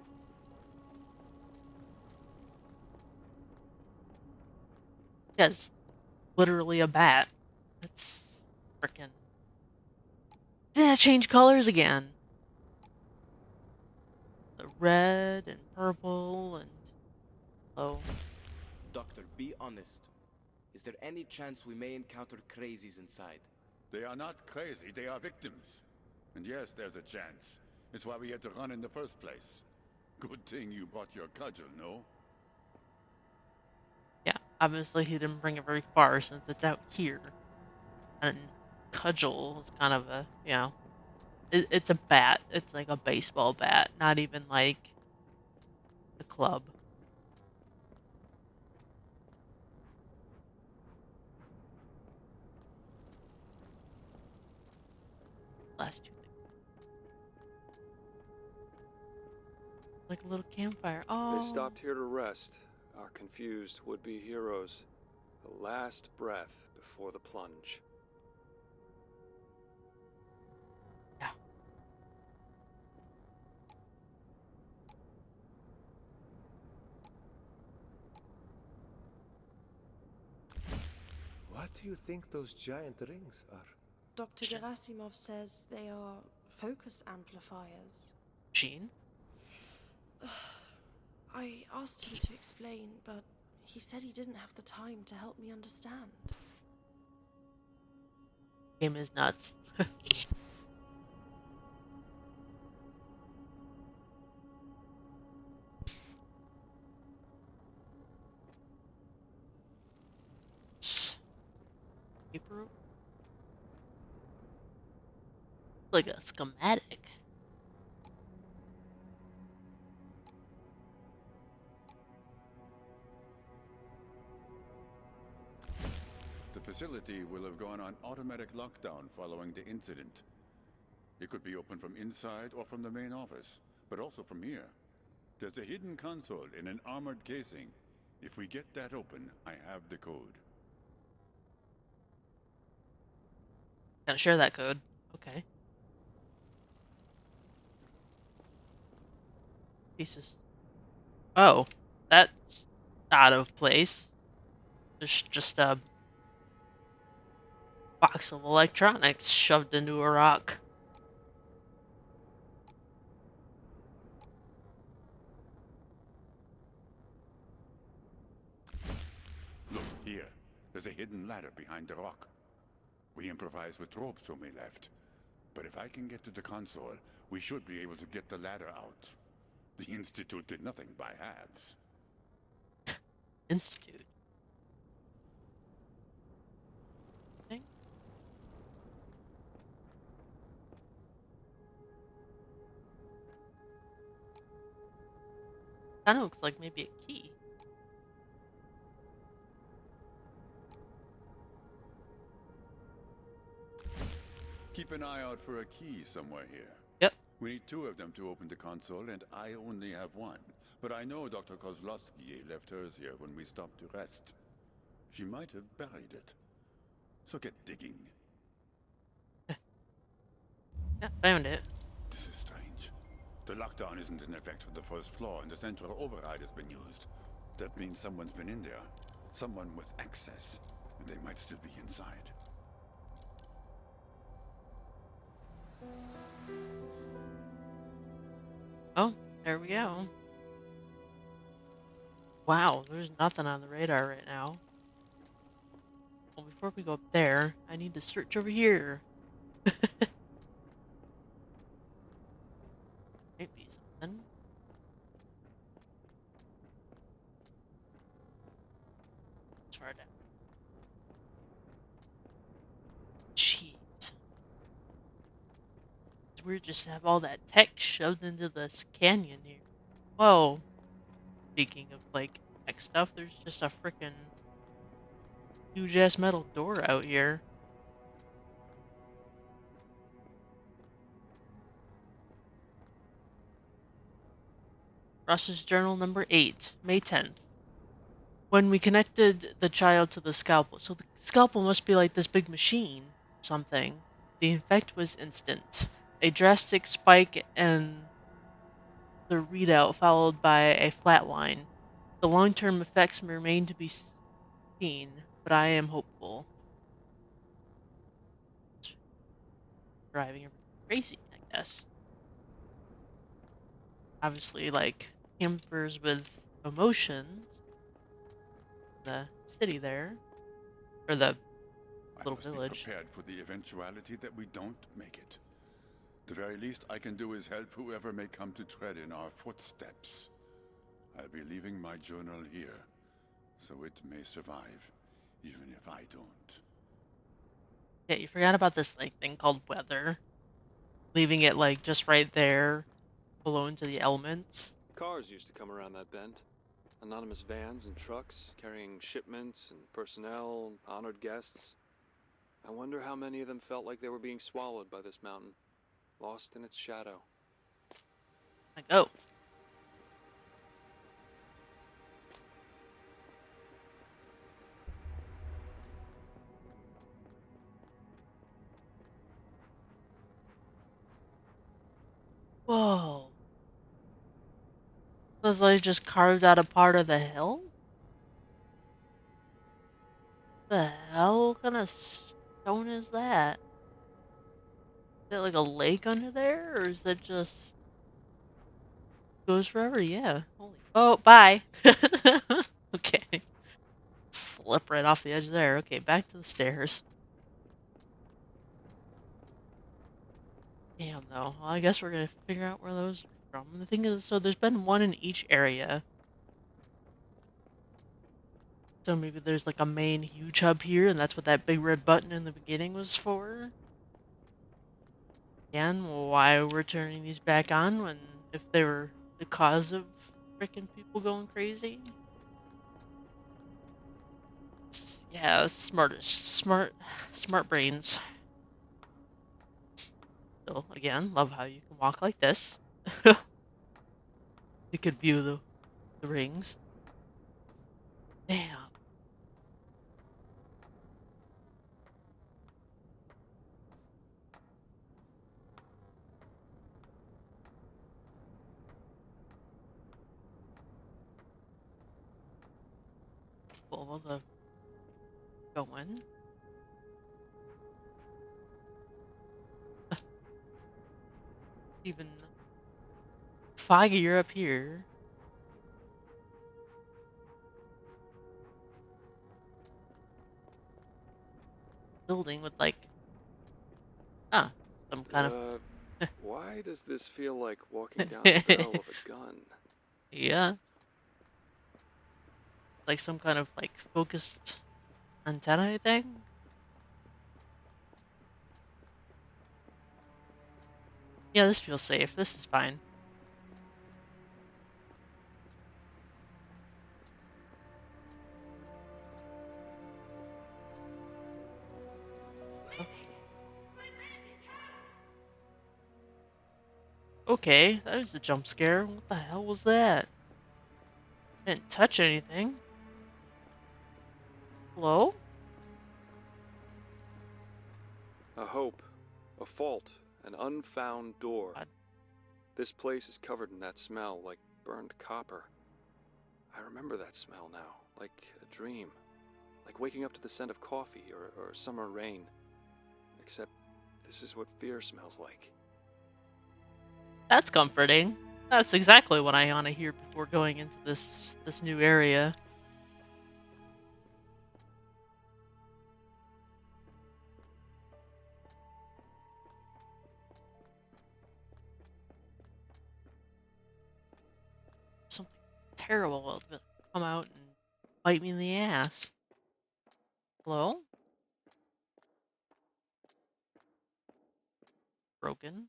Yeah, it's literally a bat. It's frickin'... Did it change colors again? The red and purple and... Oh. Doctor, be honest. Is there any chance we may encounter crazies inside? They are not crazy, they are victims. And yes, there's a chance. It's why we had to run in the first place. Good thing you brought your cudgel, no? Yeah, obviously he didn't bring it very far since it's out here. And cudgel is kind of a, you know... It's a bat. It's like a baseball bat, not even like a club. Last two things. Like a little campfire. Oh. They stopped here to rest, our confused would-be heroes. The last breath before the plunge. Yeah. What do you think those giant rings are? Dr. Gerasimov says they are focus amplifiers. Gene? I asked him to explain, but he said he didn't have the time to help me understand. Game is nuts. Paper? Like a schematic. The facility will have gone on automatic lockdown following the incident. It could be opened from inside or from the main office, but also from here. There's a hidden console in an armored casing. If we get that open, I have the code. Gotta share that code. Okay. Pieces. Oh, that's out of place. There's just a box of electronics shoved into a rock. There's a hidden ladder behind the rock. We improvised with ropes when we left. But if I can get to the console, we should be able to get the ladder out. The Institute did nothing by halves. Institute. Thing? Kind of looks like maybe a key. Keep an eye out for a key somewhere here. Yep. We need 2 of them to open the console, and I only have 1. But I know Dr. Kozlowski left hers here when we stopped to rest. She might have buried it. So get digging. Yeah, found it. This is strange. The lockdown isn't in effect for the first floor, and the central override has been used. That means someone's been in there. Someone with access. And they might still be inside. Oh, there we go. Wow, there's nothing on the radar right now. Well, before we go up there, I need to search over here. Might be something. It's far down. Jeez. It's weird just to have all that text shoved into this canyon here. Whoa. Speaking of, like, tech stuff, there's just a frickin' huge-ass metal door out here. Russ's Journal number 8, May 10th. When we connected the child to the scalpel, so the scalpel must be like this big machine or something. The effect was instant. A drastic spike and the readout followed by a flat line. The long-term effects remain to be seen, but I am hopeful. It's driving everything crazy, I guess. Obviously, like, campers with emotions. The city there. Or the little I must village. be prepared for the eventuality that we don't make it. The very least I can do is help whoever may come to tread in our footsteps. I'll be leaving my journal here, so it may survive, even if I don't. Yeah, you forgot about this like thing called weather. Leaving it like just right there, below into the elements. Cars used to come around that bend. Anonymous vans and trucks carrying shipments and personnel, honored guests. I wonder how many of them felt like they were being swallowed by this mountain, lost in its shadow. Like, oh. Whoa. Was like just carved out a part of the hill? The hell? What kind of stone is that? Is it like a lake under there? Or is it just goes forever? Yeah. Holy. Oh, bye. Okay. Slip right off the edge there. Okay, back to the stairs. Damn, though. Well, I guess we're gonna figure out where those are from. And the thing is, so there's been one in each area. So maybe there's like a main huge hub here, and that's what that big red button in the beginning was for. Again, why we're turning these back on when if they were the cause of freaking people going crazy? Yeah, smart brains. So again, love how you can walk like this. You could view the rings. Damn. Well, the going. Even foggier up here. building with like, huh, some kind of Why does this feel like walking down the barrel of a gun? yeah, like some kind of like focused antenna thing. Yeah, this feels safe. This is fine. Okay, that was a jump scare. What the hell was that? Didn't touch anything. Hello? A hope, a fault, an unfound door. God. This place is covered in that smell like burned copper. I remember that smell now, like a dream. Like waking up to the scent of coffee or summer rain. Except this is what fear smells like. That's comforting. That's exactly what I want to hear before going into this new area. Something terrible will come out and bite me in the ass. Hello? Broken?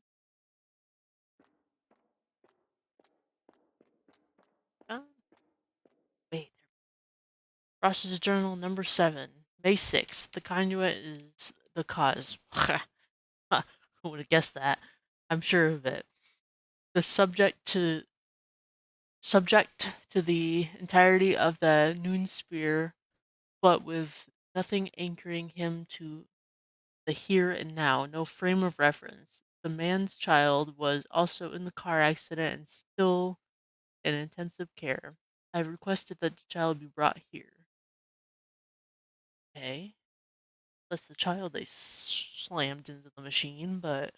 Uh, wait. Ross's Journal number 7, May 6th. The conduit is the cause. Who would have guessed that? I'm sure of it. The subject to the entirety of the noon sphere, but with nothing anchoring him to the here and now, no frame of reference. The man's child was also in the car accident and still in intensive care. I requested that the child be brought here. Okay. That's the child they slammed into the machine, but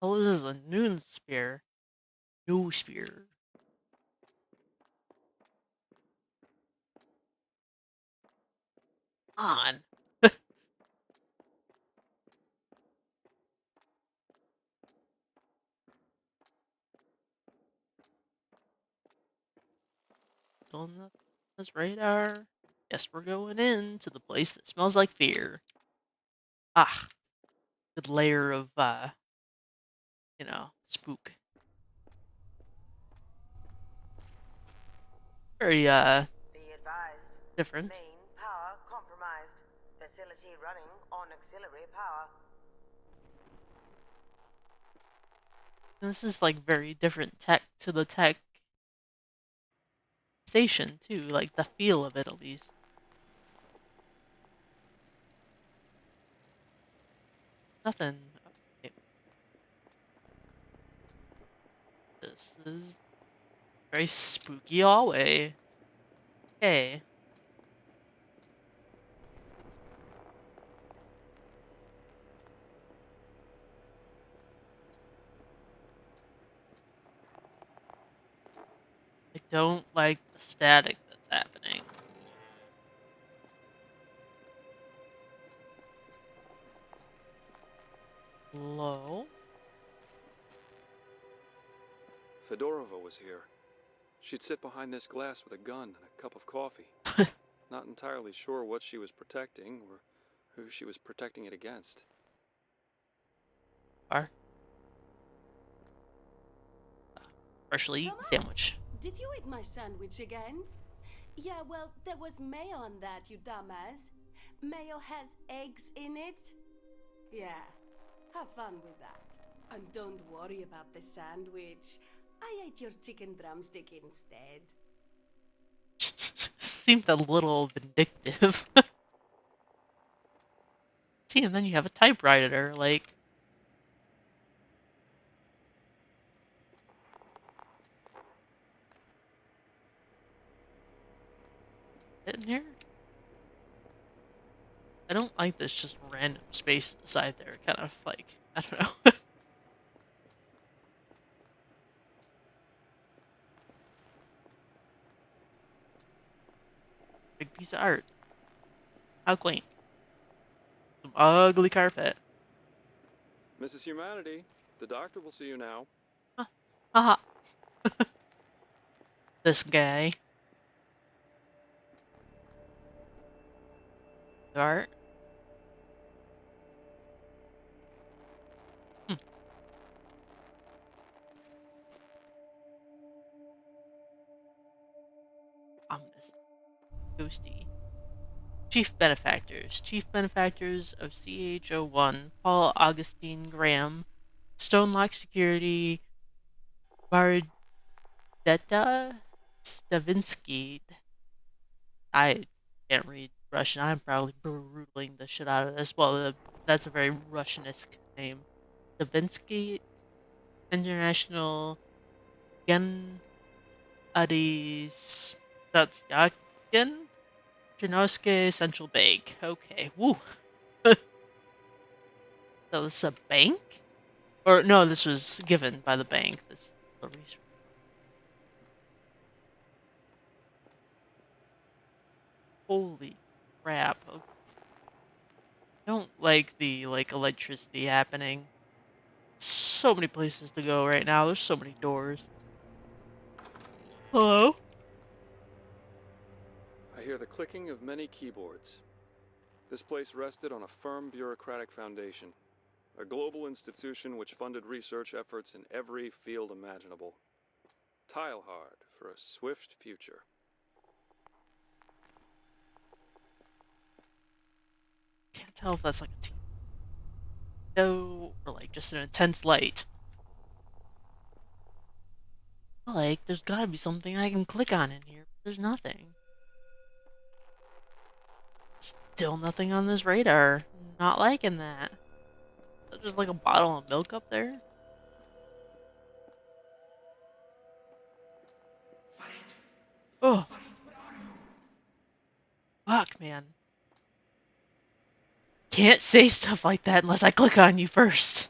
oh, this is a noon spear. No spear. On. On this radar. Guess we're going in to the place that smells like fear. Ah, good layer of spook. Very Be advised. different. Main power compromised. Facility running on auxiliary power. And this is like very different tech to the tech station too, like the feel of it at least. Nothing. Okay. This is very spooky hallway. Okay. I don't like the static that's happening. Hello? Fedorova was here. She'd sit behind this glass with a gun and a cup of coffee. Not entirely sure what she was protecting or who she was protecting it against. Are freshly eaten Thomas, sandwich. did you eat my sandwich again? Yeah, well, there was mayo on that, you dumbass. Mayo has eggs in it. Yeah, have fun with that. And don't worry about the sandwich. I ate your chicken drumstick instead. Seemed a little vindictive. See, and then you have a typewriter, like. In here? I don't like this just random space inside there, kind of like, I don't know. Big piece of art. How quaint. Some ugly carpet. Mrs. Humanity, the doctor will see you now. Haha. This guy. Art. Ominous. Ghosty. Chief benefactors. Chief benefactors of CH01. Paul Augustine Graham. Stonelock Security. Bardetta Stavinsky. I can't read Russian. I'm probably brutling the shit out of this. Well, that's a very Russianesque name. Stavinsky International Gen Adis. That's Yakin? Chernovsky Central Bank. Okay. Woo. So this is a bank? Or no, this was given by the bank. This is the research. Holy crap. Okay. Don't like the electricity happening. So many places to go right now. There's so many doors. Hello? I hear the clicking of many keyboards. This place rested on a firm bureaucratic foundation, a global institution which funded research efforts in every field imaginable. Tile hard for a swift future. Can't tell if that's like a no or like just an intense light. Like, there's gotta be something I can click on in here. There's nothing. Still nothing on this radar. Not liking that. Is that just like a bottle of milk up there? Oh. Fuck, man. Can't say stuff like that unless I click on you first.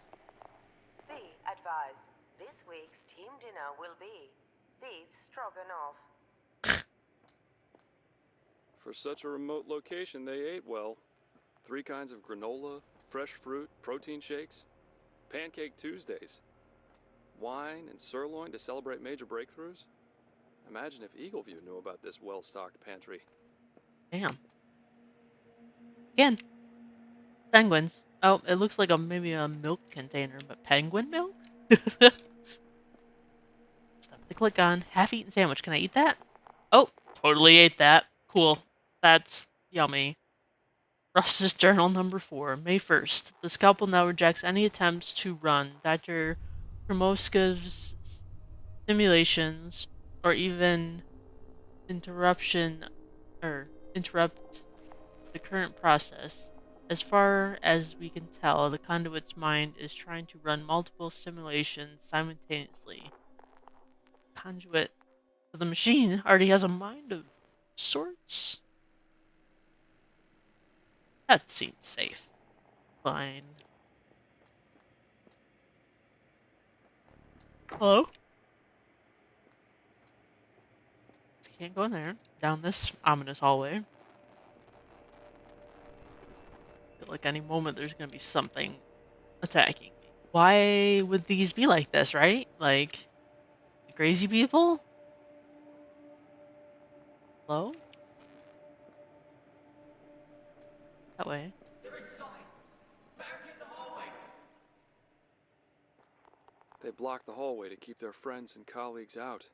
Be advised, this week's team dinner will be beef stroganoff. For such a remote location, they ate well. 3 kinds of granola, fresh fruit, protein shakes, pancake Tuesdays, wine and sirloin to celebrate major breakthroughs. Imagine if Eagleview knew about this well-stocked pantry. Damn. Again. Penguins. Oh, it looks like maybe a milk container, but penguin milk? Stuff to click on. Half-eaten sandwich. Can I eat that? Oh, totally ate that. Cool. That's yummy. Ross's Journal number 4, May 1st. The scalpel now rejects any attempts to run Dr. Kromovska's simulations or even interrupt the current process. As far as we can tell, the conduit's mind is trying to run multiple simulations simultaneously. Conduit. So the machine already has a mind of sorts? That seems safe. Fine. Hello? Can't go in there. Down this ominous hallway. Feel like any moment there's gonna be something attacking me. Why would these be like this, right? Like, crazy people? Hello? That way. They're inside. Barricade the hallway. They blocked the hallway to keep their friends and colleagues out.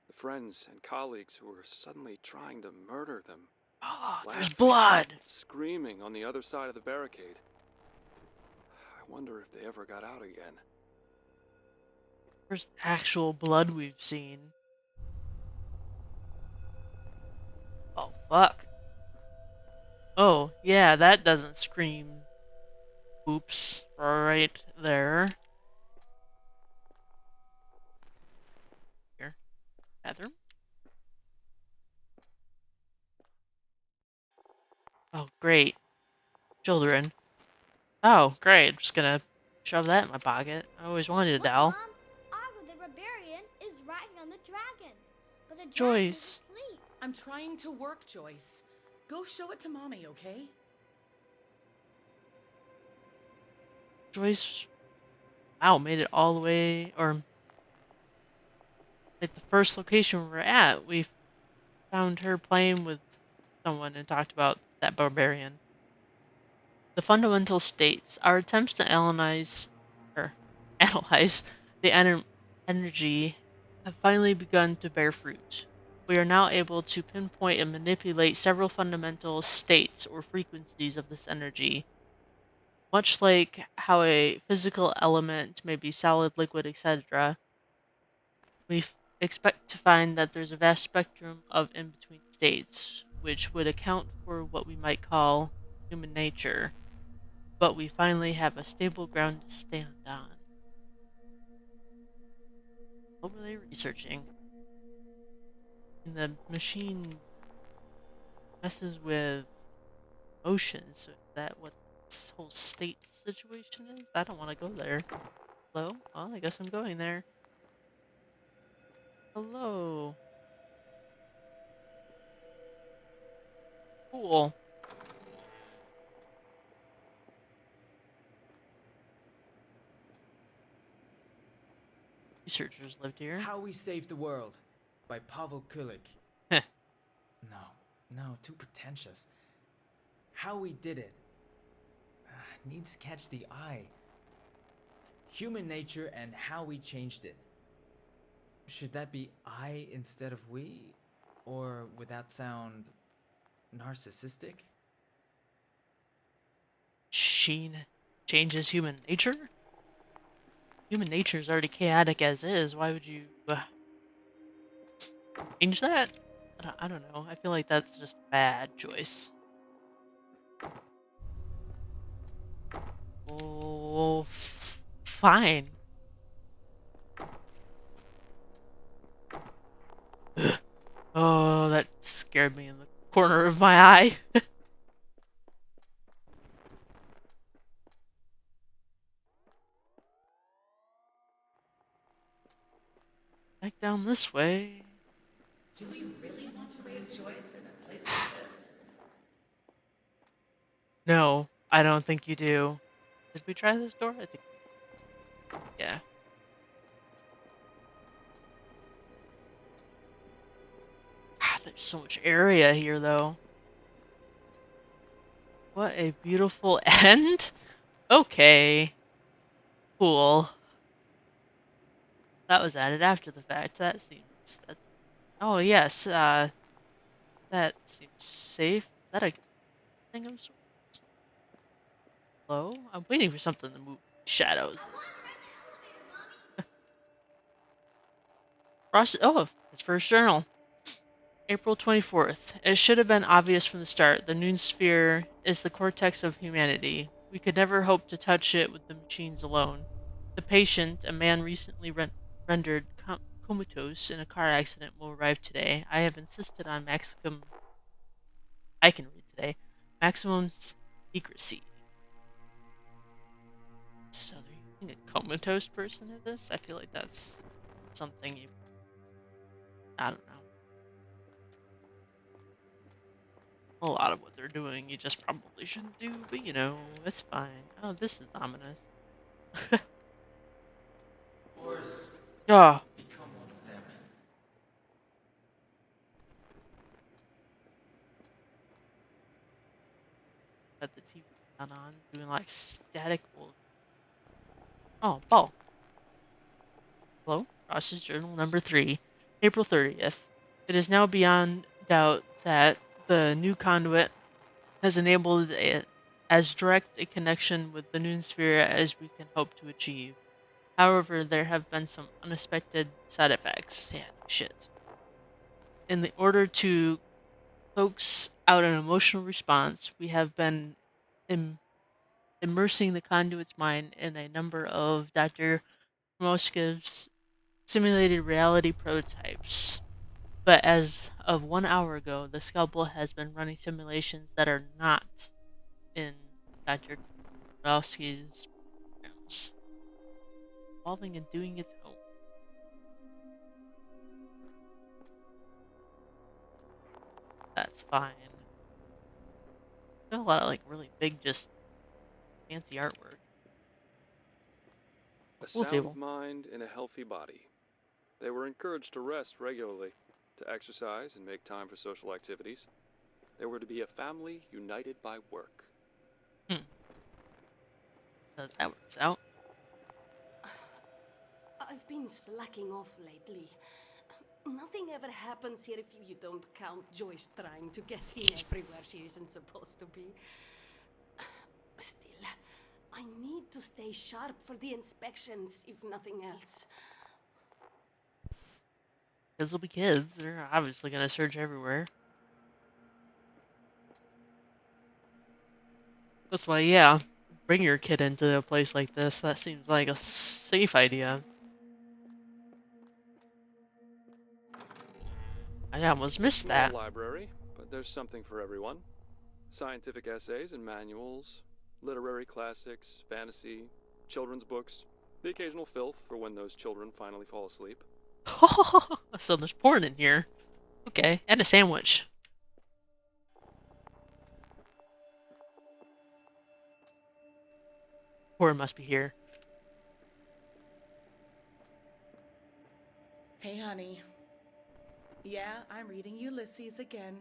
The friends and colleagues who were suddenly trying to murder them. Oh, there's blood! Screaming on the other side of the barricade. I wonder if they ever got out again. First actual blood we've seen. Oh, fuck. Oh, yeah, that doesn't scream. Oops. Right there. Here. Bathroom. Oh, great. Children. Oh, great. I'm just gonna shove that in my pocket. I always wanted a doll. Mom, Argo the Barbarian is riding on the dragon, but the dragon is Joyce. asleep. I'm trying to work, Joyce. Go show it to Mommy, okay? Joyce, wow, made it all the way, or like the first location we're at, we found her playing with someone and talked about that barbarian. The fundamental states. Our attempts to analyze or analyze the energy have finally begun to bear fruit. We are now able to pinpoint and manipulate several fundamental states or frequencies of this energy, much like how a physical element may be solid, liquid, etc. We expect to find that there's a vast spectrum of in between states, which would account for what we might call human nature, but we finally have a stable ground to stand on. What were they researching? And the machine messes with oceans, so is that what this whole state situation is? I don't want to go there. Hello? Well, I guess I'm going there. Hello. Cool. Researchers lived here. How We Saved the World by Pavel Kulik. Heh. No, too pretentious. How We Did It. Needs to catch the eye. Human Nature and How We Changed It. Should that be I instead of we? Or would that sound narcissistic? Sheen changes human nature? Human nature is already chaotic as is. Why would you change that? I don't know. I feel like that's just a bad choice. Oh, fine. Oh, that scared me in the corner of my eye. Back down this way. Do we really want to raise Joyce in a place like this? No, I don't think you do. Did we try this door? I think. Yeah. Ah, there's so much area here, though. What a beautiful end. Okay. Cool. That was added after the fact. That's. Oh yes. That seems safe. Is that a thing of sorts? Hello? I'm waiting for something to move. Shadows. Oh, his first journal. April 24th. It should have been obvious from the start. The Noon Sphere is the cortex of humanity. We could never hope to touch it with the machines alone. The patient, a man recently rendered comatose in a car accident, will arrive today. I have insisted on I can read today. Maximum secrecy. So they're using a comatose person in this? I feel like that's something you... I don't know. A lot of what they're doing you just probably shouldn't do, but you know, it's fine. Oh, this is ominous. Wars Yeah. become one of them. Got the TV not on, doing like static bull. Oh, ball. Hello? Ross's journal number 3, April 30th. It is now beyond doubt that the new conduit has enabled as direct a connection with the Noon Sphere as we can hope to achieve. However, there have been some unexpected side effects. Yeah, no shit. In the order to coax out an emotional response, we have been immersing the conduit's mind in a number of Dr. Moskev's simulated reality prototypes. But as of 1 hour ago, the scalpel has been running simulations that are not in Dr. Komorowski's programs, evolving and doing its own. That's fine. A lot of like really big, just fancy artwork. A Pool sound table. mind in a healthy body. They were encouraged to rest regularly, to exercise and make time for social activities. They were to be a family united by work. As that works out. I've been slacking off lately. Nothing ever happens here if you don't count Joyce trying to get in everywhere she isn't supposed to be. Still, I need to stay sharp for the inspections, if nothing else. Kids will be kids. They're obviously gonna search everywhere. That's why, yeah, bring your kid into a place like this. That seems like a safe idea. I almost missed Small that. library, but there's something for everyone. Scientific essays and manuals, literary classics, fantasy, children's books, the occasional filth for when those children finally fall asleep. So there's porn in here. Okay, and a sandwich. Porn must be here. Hey, honey. Yeah, I'm reading Ulysses again.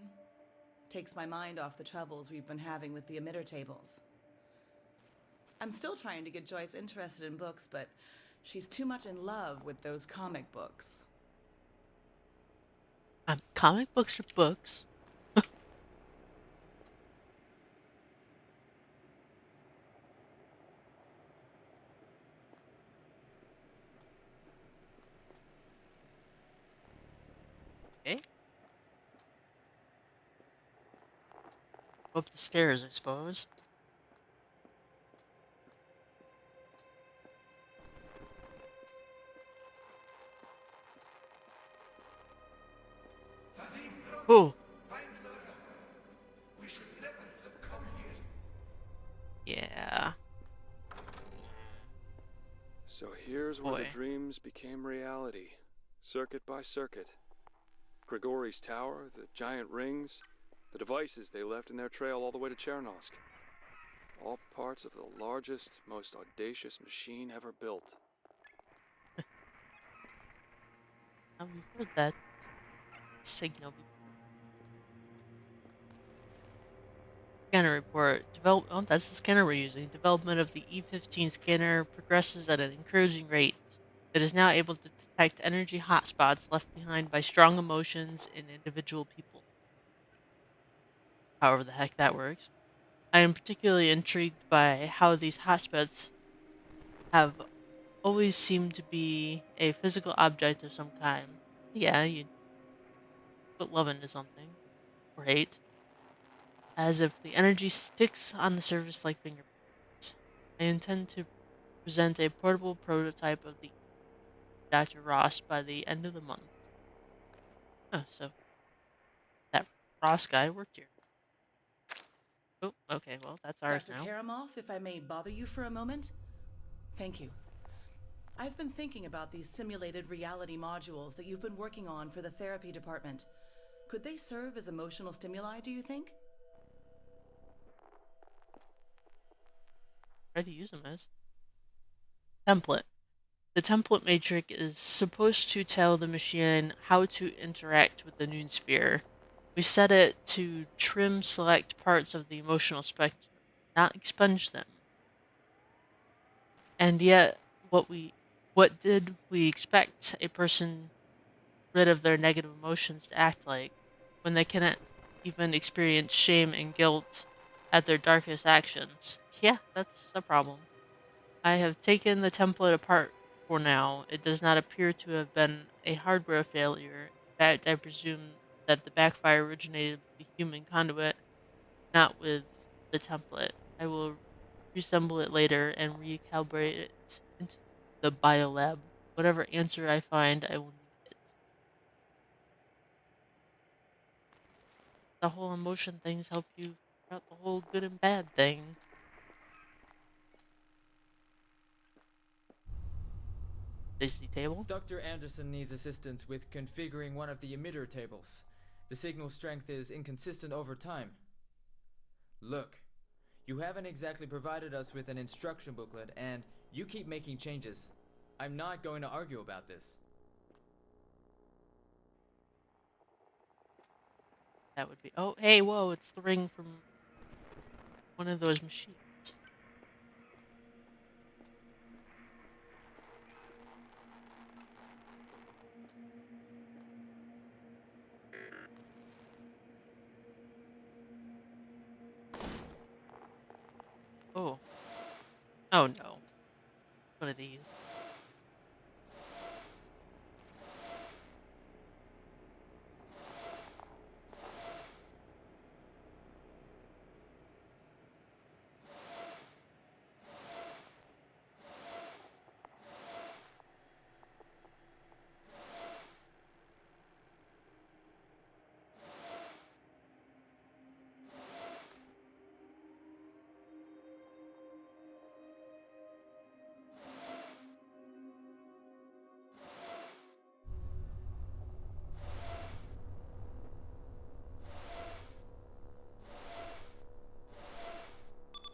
Takes my mind off the troubles we've been having with the emitter tables. I'm still trying to get Joyce interested in books, but she's too much in love with those comic books. Comic books are books. Okay. Go up the stairs, I suppose. Oh. We should never have come here. Yeah. So here's where the dreams became reality, circuit by circuit. Grigori's tower, the giant rings, the devices they left in their trail all the way to Chernosk. All parts of the largest, most audacious machine ever built. I've heard that signal before. Scanner report. Oh, that's the scanner we're using. Development of the E15 scanner progresses at an encouraging rate. It is now able to detect energy hotspots left behind by strong emotions in individual people. However the heck that works. I am particularly intrigued by how these hotspots have always seemed to be a physical object of some kind. Yeah, you put love into something. Or hate. As if the energy sticks on the surface like fingerprints. I intend to present a portable prototype of the Dr. Ross by the end of the month. Oh, so that Ross guy worked here. Oh, okay, well, that's ours Dr. now. Karamov, if I may bother you for a moment? Thank you. I've been thinking about these simulated reality modules that you've been working on for the therapy department. Could they serve as emotional stimuli, do you think? Try to use them as. Template. The template matrix is supposed to tell the machine how to interact with the Noon Sphere. We set it to trim select parts of the emotional spectrum, not expunge them. And yet, what did we expect a person rid of their negative emotions to act like when they cannot even experience shame and guilt at their darkest actions? Yeah, that's a problem. I have taken the template apart for now. It does not appear to have been a hardware failure. In fact, I presume that the backfire originated with the human conduit, not with the template. I will reassemble it later and recalibrate it into the biolab. Whatever answer I find, I will need it. The whole emotion things help you figure out the whole good and bad thing. Daisy table? Dr. Anderson needs assistance with configuring one of the emitter tables. The signal strength is inconsistent over time. Look, You haven't exactly provided us with an instruction booklet, and you keep making changes. I'm not going to argue about this. That would be... Oh, hey, whoa, it's the ring from one of those machines. Oh. Oh, no. One of these.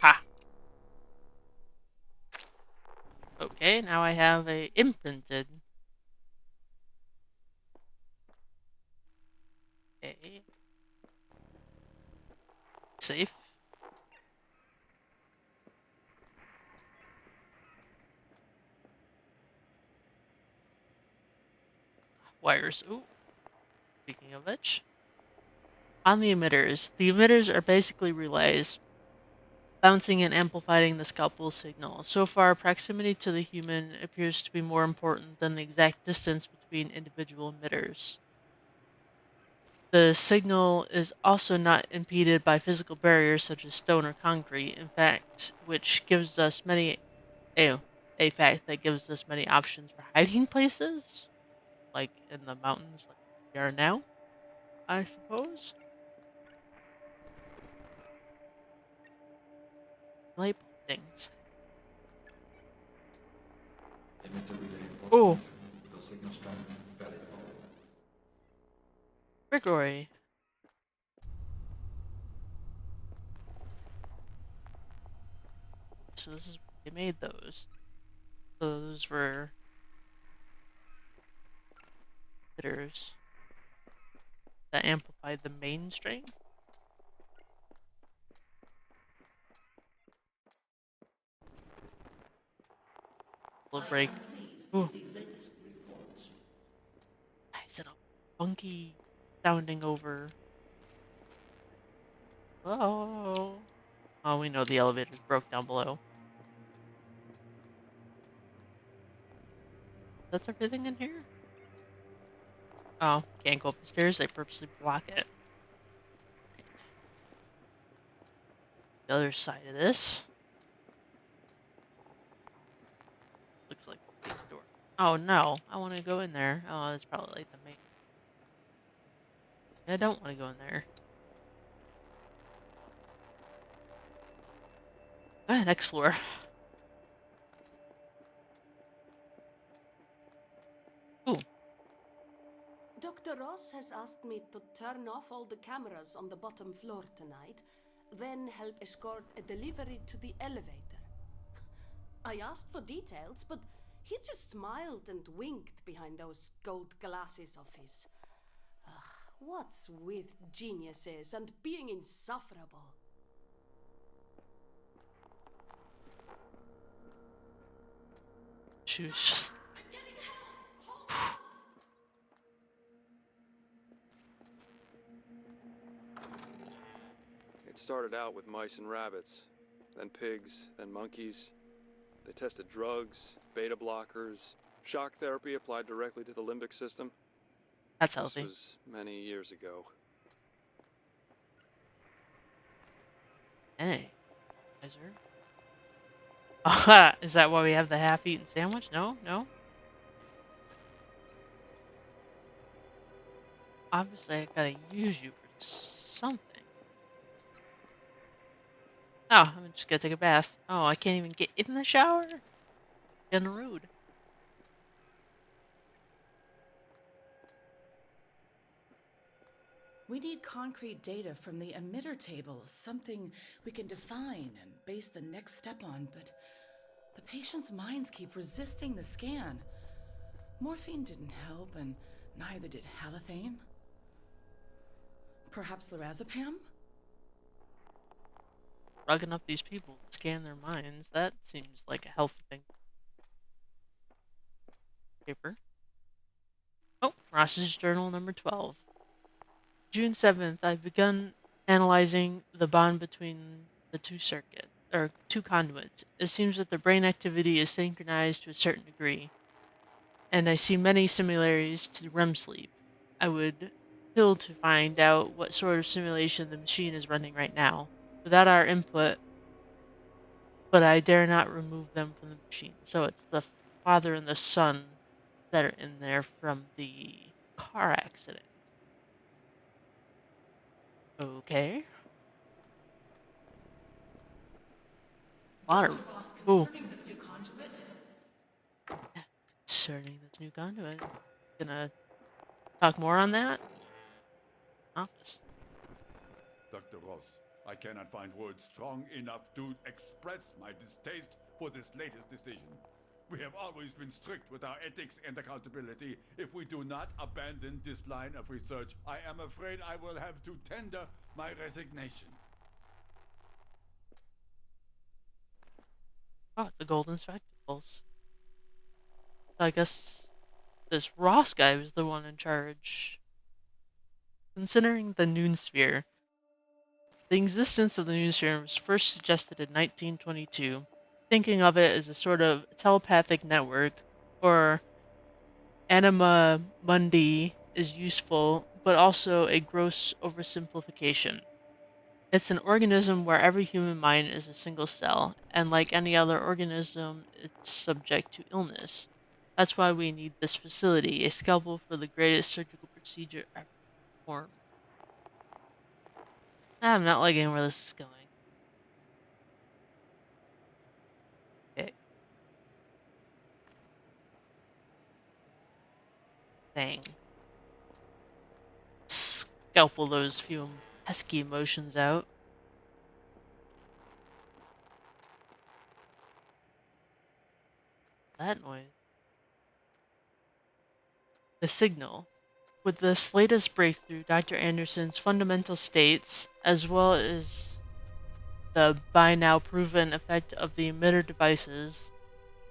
Ha! Okay, now I have a imprinted. Okay. Safe. Wires. Ooh. Speaking of which. On the emitters are basically relays, bouncing and amplifying the scalpel signal. So far, proximity to the human appears to be more important than the exact distance between individual emitters. The signal is also not impeded by physical barriers such as stone or concrete, in fact, which gives us a fact that gives us many options for hiding places, like in the mountains like we are now, I suppose. Light things. Oh. Gregory. So this is they made those. Those were bitters that amplified the main strain. Little break. Ooh. Is it a funky sounding over? Oh. Oh, we know the elevators broke down below. That's everything in here? Oh, can't go up the stairs. They purposely block it. Right. The other side of this. Looks like a big door. Oh no, I want to go in there. Oh, that's probably like the main. I don't want to go in there. Next floor. Ooh. Dr. Ross has asked me to turn off all the cameras on the bottom floor tonight, then help escort a delivery to the elevator. I asked for details, but he just smiled and winked behind those gold glasses of his. What's with geniuses and being insufferable? She was just... It started out with mice and rabbits, then pigs, then monkeys. They tested drugs, beta blockers, shock therapy applied directly to the limbic system. That's healthy. This was many years ago. Hey. Is there? Is that why we have the half-eaten sandwich? No? No? Obviously, I gotta use you for something. Oh, I'm just gonna take a bath. Oh, I can't even get in the shower? Getting rude. We need concrete data from the emitter tables, something we can define and base the next step on, but the patient's minds keep resisting the scan. Morphine didn't help, and neither did halothane. Perhaps lorazepam? Rugging up these people to scan their minds. That seems like a healthy thing. Paper. Oh, Ross's journal number 12. June 7th, I've begun analyzing the bond between the two conduits. It seems that the brain activity is synchronized to a certain degree, and I see many similarities to REM sleep. I would kill to find out what sort of simulation the machine is running right now. Without our input, but I dare not remove them from the machine. So it's the father and the son that are in there from the car accident. Okay. Dr. Ross, concerning this new conduit. Concerning this new conduit. Gonna talk more on that? Office. Dr. Ross, I cannot find words strong enough to express my distaste for this latest decision. We have always been strict with our ethics and accountability. If we do not abandon this line of research, I am afraid I will have to tender my resignation. Oh, the golden spectacles. So I guess this Ross guy was the one in charge. Considering the Noon Sphere, the existence of the Noon Sphere was first suggested in 1922, thinking of it as a sort of telepathic network, or anima mundi is useful, but also a gross oversimplification. It's an organism where every human mind is a single cell, and like any other organism, it's subject to illness. That's why we need this facility, a scalpel for the greatest surgical procedure ever performed. I'm not liking where this is going. Okay. Dang. Scalpel those few pesky emotions out. That noise. The signal. With this latest breakthrough, Dr. Anderson's fundamental states, as well as the by now proven effect of the emitter devices,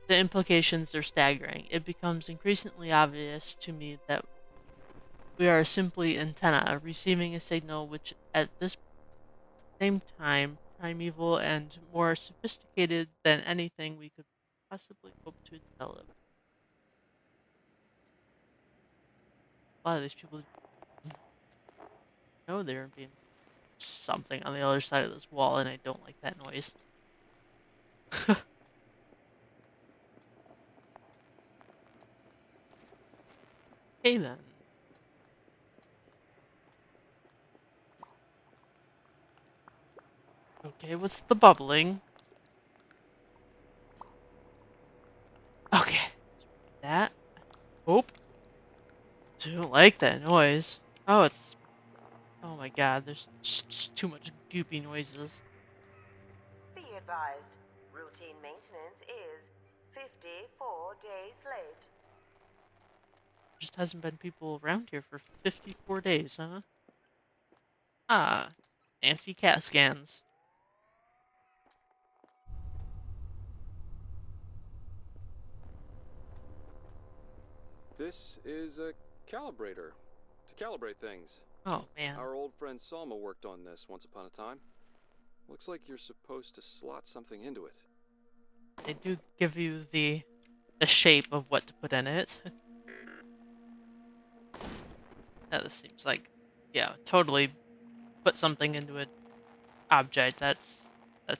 the implications are staggering. It becomes increasingly obvious to me that we are simply antenna receiving a signal which, at this same time, primeval and more sophisticated than anything we could possibly hope to develop. A lot of these people know they're being something on the other side of this wall, and I don't like that noise. Hey then. Okay, what's the bubbling? Okay. That. Oh. Don't like that noise. Oh, it's... Oh my god, there's just too much goopy noises. Be advised, routine maintenance is 54 days late. Just hasn't been people around here for 54 days, huh? Ah, fancy CAT scans. This is a calibrator to calibrate things. Oh, man. Our old friend Salma worked on this once upon a time. Looks like you're supposed to slot something into it. They do give you the shape of what to put in it. Yeah, this seems like, yeah, totally put something into an object. That's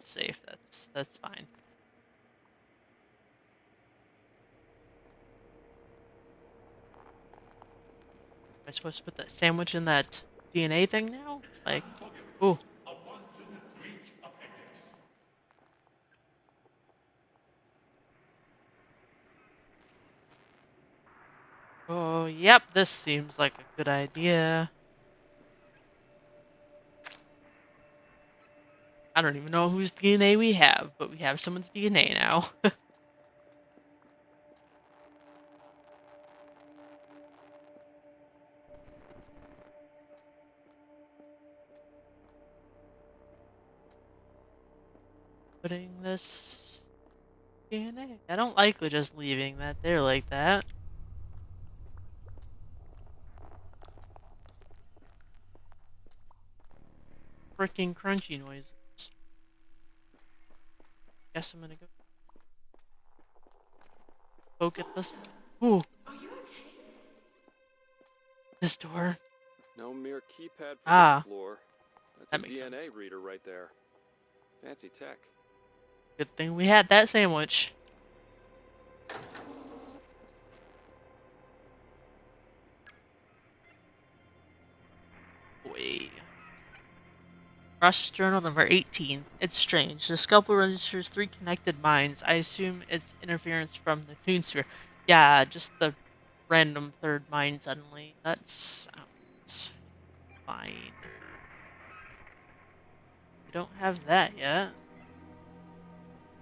safe. That's fine. Am I supposed to put that sandwich in that DNA thing now? Like, ooh. Oh, yep, this seems like a good idea. I don't even know whose DNA we have, but we have someone's DNA now. Putting this DNA. I don't like just leaving that there like that. Freaking crunchy noises. Guess I'm gonna go poke at this. Ooh. Are you okay? This door. No mere keypad for Ah. this floor. That's That a makes DNA sense. reader right there. Fancy tech. Good thing we had that sandwich. Wait. Rush Journal number 18. It's strange. The scalpel registers 3 connected mines. I assume it's interference from the Toon Sphere. Yeah, just the random third mine suddenly. That sounds fine. We don't have that yet.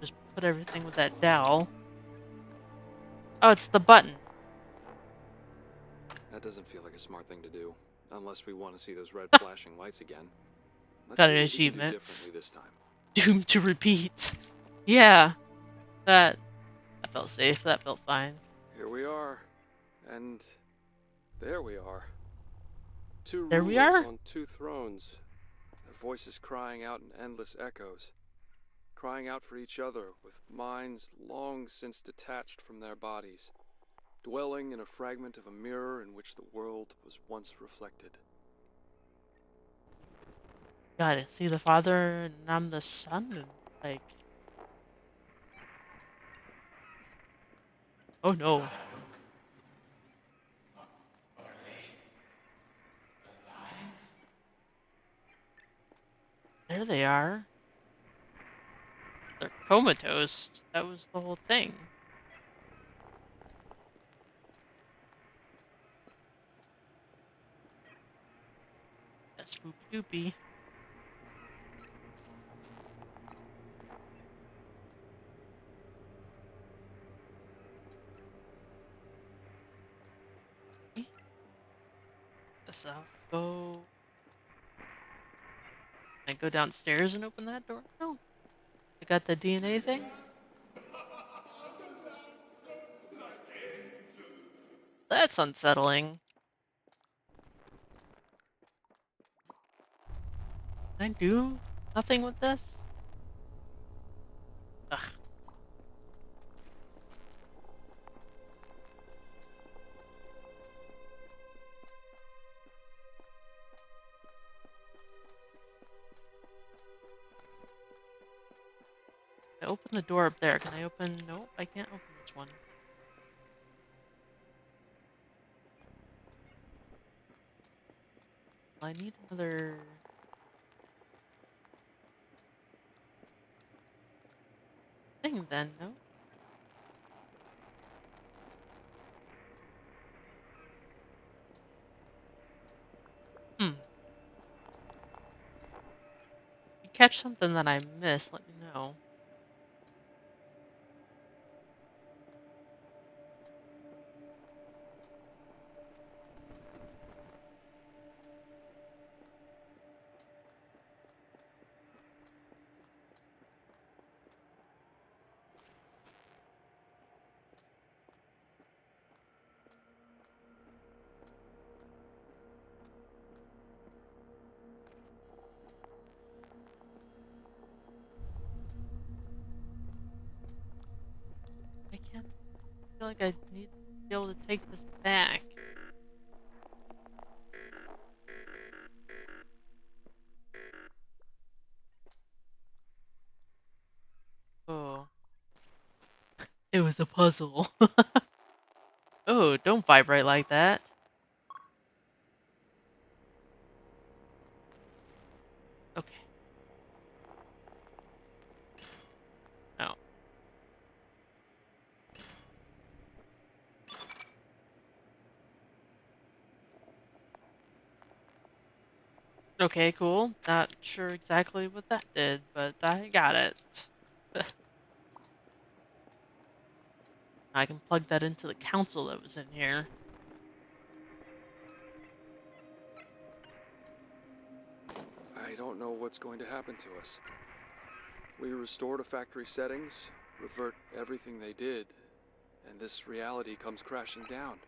Just put everything with that dowel. Oh, it's the button. That doesn't feel like a smart thing to do, unless we want to see those red flashing lights again. Let's Got see an what we can do achievement. differently this time. Doomed to repeat. Yeah. That felt safe. That felt fine. Here we are. And there we are. Two There we rulers are? on 2 thrones. Their voices crying out in endless echoes. Crying out for each other with minds long since detached from their bodies. Dwelling in a fragment of a mirror in which the world was once reflected. Got it. See the father and I'm the son and like. Oh no. There they are. They're comatose. That was the whole thing. That's spoopy doopy. Guess I'll go. Can I go downstairs and open that door? No. I got the DNA thing? That's unsettling. Can I do nothing with this? Ugh. I open the door up there. Can I open? Nope, I can't open this one. I need another thing then, no? Hmm. If you catch something that I missed, let me know. I can't feel like I need to be able to take this back. Oh. It was a puzzle. Oh, don't vibrate like that. Okay. Oh. Okay, cool. Not sure exactly what that did, but I got it. I can plug that into the console that was in here. I don't know what's going to happen to us. We restore to factory settings, revert everything they did, and this reality comes crashing down.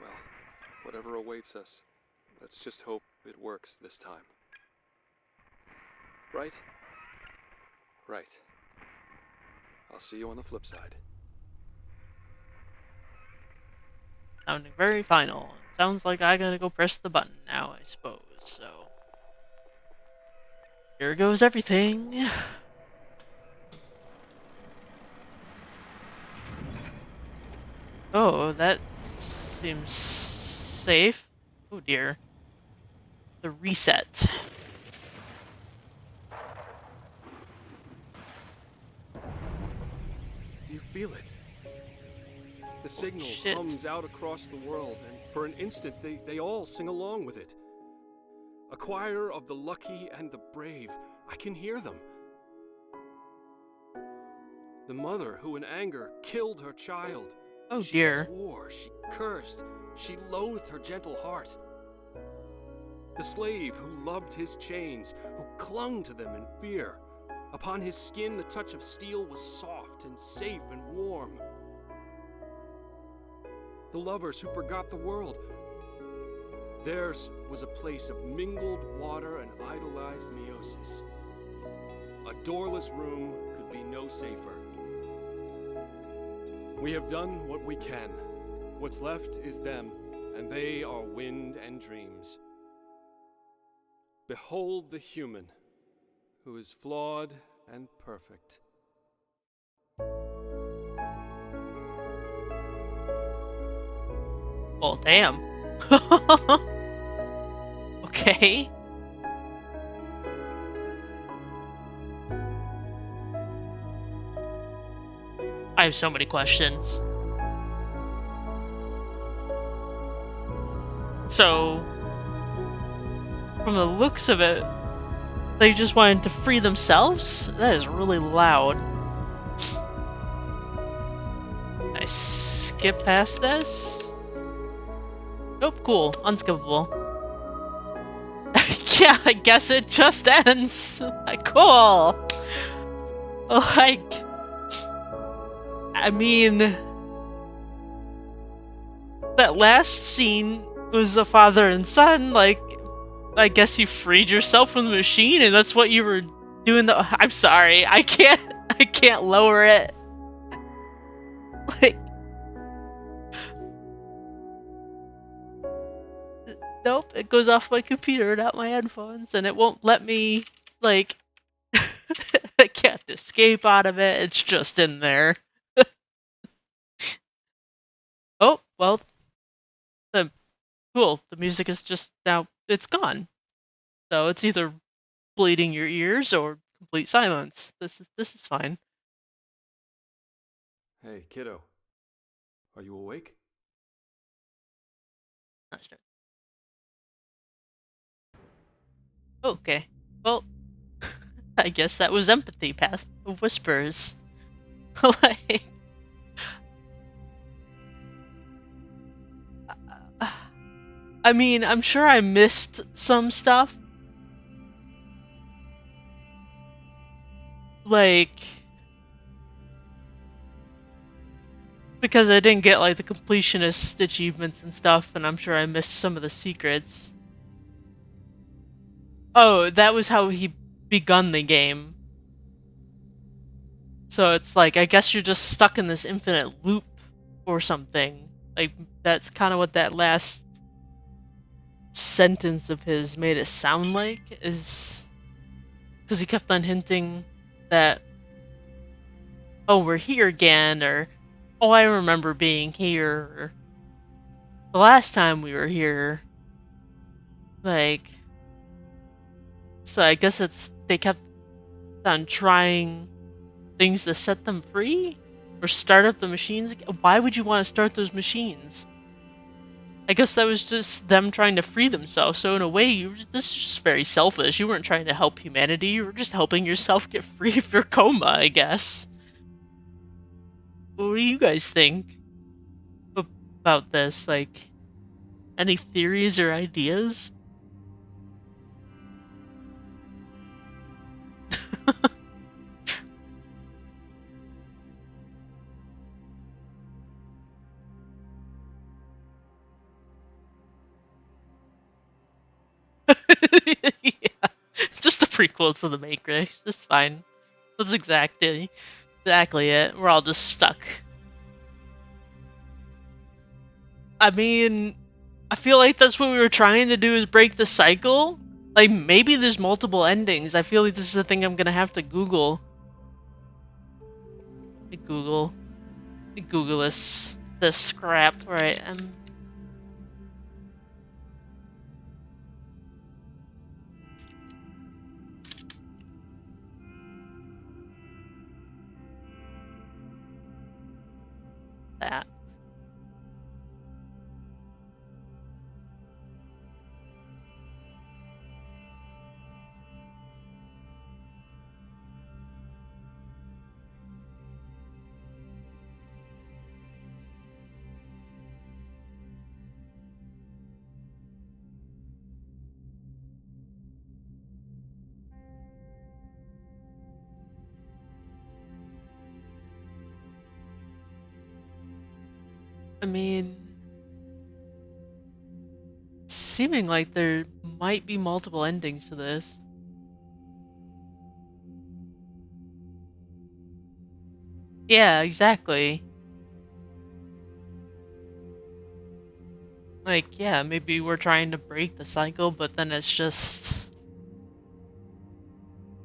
Well, whatever awaits us, let's just hope it works this time. Right? Right. I'll see you on the flip side. Sounding very final. Sounds like I gotta go press the button now, I suppose, so... Here goes everything. Oh, that seems safe. Oh dear. The reset. Do you feel it? The signal Shit. hums out across the world, and for an instant they all sing along with it. A choir of the lucky and the brave. I can hear them. The mother who in anger killed her child. Oh she dear. Swore, she cursed, she loathed her gentle heart. The slave who loved his chains, who clung to them in fear. Upon his skin the touch of steel was soft and safe and warm. The lovers who forgot the world. Theirs was a place of mingled water and idolized meiosis. A doorless room could be no safer. We have done what we can. What's left is them, and they are wind and dreams. Behold the human, who is flawed and perfect. Oh, damn. Okay. I have so many questions. So, from the looks of it, they just wanted to free themselves? That is really loud. I skip past this? Nope, cool. Unskippable. Yeah, I guess it just ends. Cool. Like... I mean, that last scene was a father and son, like, I guess you freed yourself from the machine and that's what you were doing. I'm sorry, I can't lower it. Like, nope, it goes off my computer, not my headphones, and it won't let me, like, I can't escape out of it, it's just in there. Oh, well, cool, the music is just now, it's gone. So it's either bleeding your ears or complete silence. This is fine. Hey, kiddo. Are you awake? Okay. Well, I guess that was empathy path of whispers. Like, I mean, I'm sure I missed some stuff. Like, because I didn't get, like, the completionist achievements and stuff, and I'm sure I missed some of the secrets. Oh, that was how he begun the game. So it's like, I guess you're just stuck in this infinite loop or something. Like, that's kind of what that last sentence of his made it sound like, is... Because he kept on hinting that, oh, we're here again, or, oh, I remember being here, or, the last time we were here. Like, so I guess it's, they kept on trying things to set them free? Or start up the machines again? Why would you want to start those machines? I guess that was just them trying to free themselves. So in a way, this is just very selfish. You weren't trying to help humanity. You were just helping yourself get free of your coma, I guess. What do you guys think about this? Like, any theories or ideas? Yeah, just a prequel to the Matrix. It's fine. That's exactly it. We're all just stuck. I mean, I feel like that's what we were trying to do, is break the cycle. Like, maybe there's multiple endings. I feel like this is a thing I'm gonna have to Google. Google this scrap, right? That. I mean, seeming like there might be multiple endings to this. Yeah, exactly. Like, yeah, maybe we're trying to break the cycle, but then it's just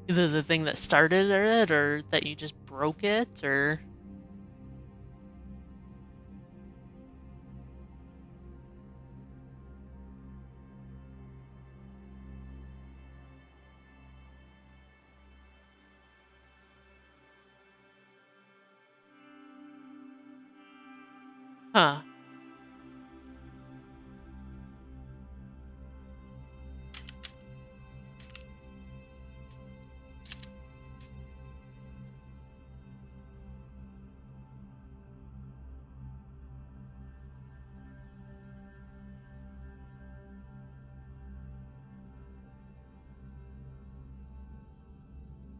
either the thing that started it, or that you just broke it, or... Huh.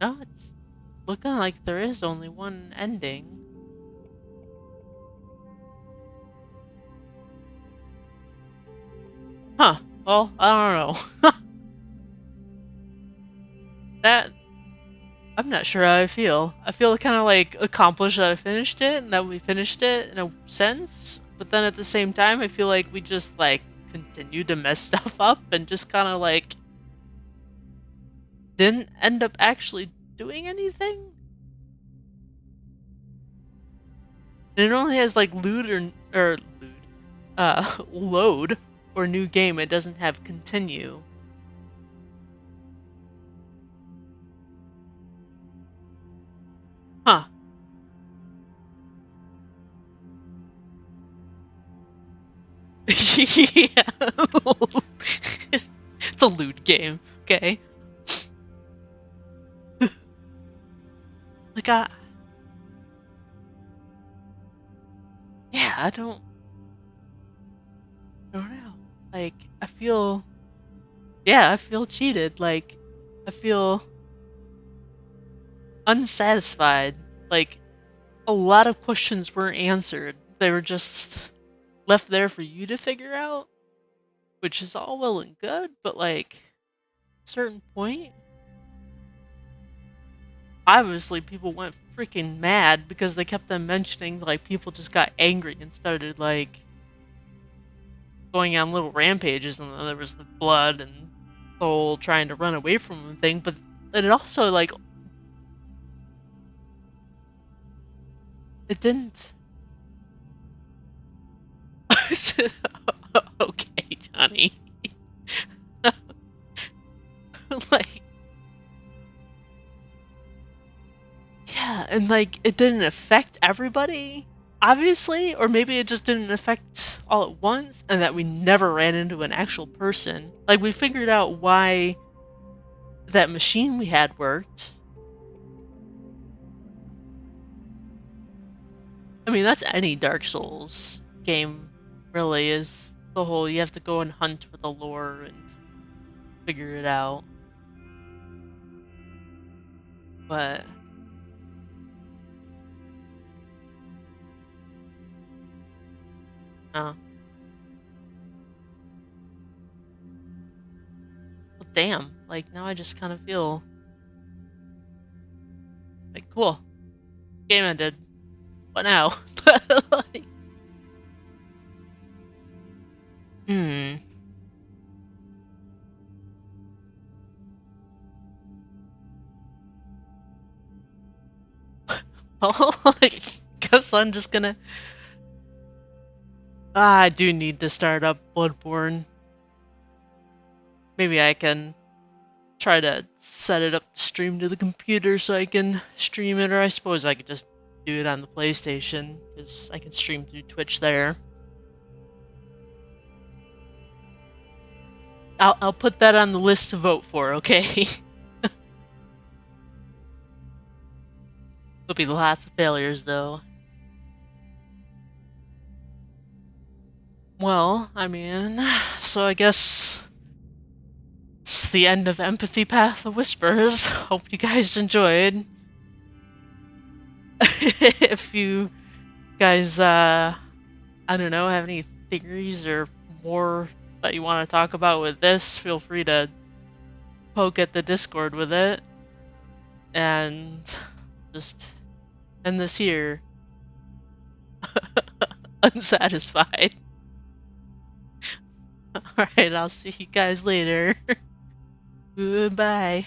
No, it's looking like there is only one ending. Huh. Well, I don't know. That... I'm not sure how I feel. I feel kind of like accomplished that I finished it, and that we finished it in a sense. But then at the same time, I feel like we just, like, continued to mess stuff up and just kind of, like, didn't end up actually doing anything. And it only has, like, load or new game. It doesn't have continue. Huh. Yeah. It's a loot game, okay? Like, yeah, I don't know. Like, I feel cheated. Like, I feel unsatisfied. Like, a lot of questions weren't answered. They were just left there for you to figure out, which is all well and good, but, like, at a certain point, obviously people went freaking mad because they kept on mentioning, like, people just got angry and started, like, going on little rampages, and then there was the blood and the whole trying to run away from him thing, but it also, like, it didn't... Okay, Johnny. Like... Yeah, and, like, it didn't affect everybody. Obviously, or maybe it just didn't affect all at once, and that we never ran into an actual person. Like, we figured out why that machine we had worked. I mean, that's any Dark Souls game, really, is the whole you have to go and hunt for the lore and figure it out. But well, damn, like now I just kind of feel like cool. Game ended. What now? Like, hmm. Well, like, guess I'm just gonna. I do need to start up Bloodborne. Maybe I can try to set it up to stream to the computer so I can stream it, or I suppose I could just do it on the PlayStation because I can stream through Twitch there. I'll put that on the list to vote for. Okay. There'll be lots of failures though. Well, I mean, so I guess it's the end of Empathy Path of Whispers. Hope you guys enjoyed. If you guys, I don't know, have any theories or more that you want to talk about with this, feel free to poke at the Discord with it. And just end this here. Unsatisfied. Alright, I'll see you guys later. Goodbye.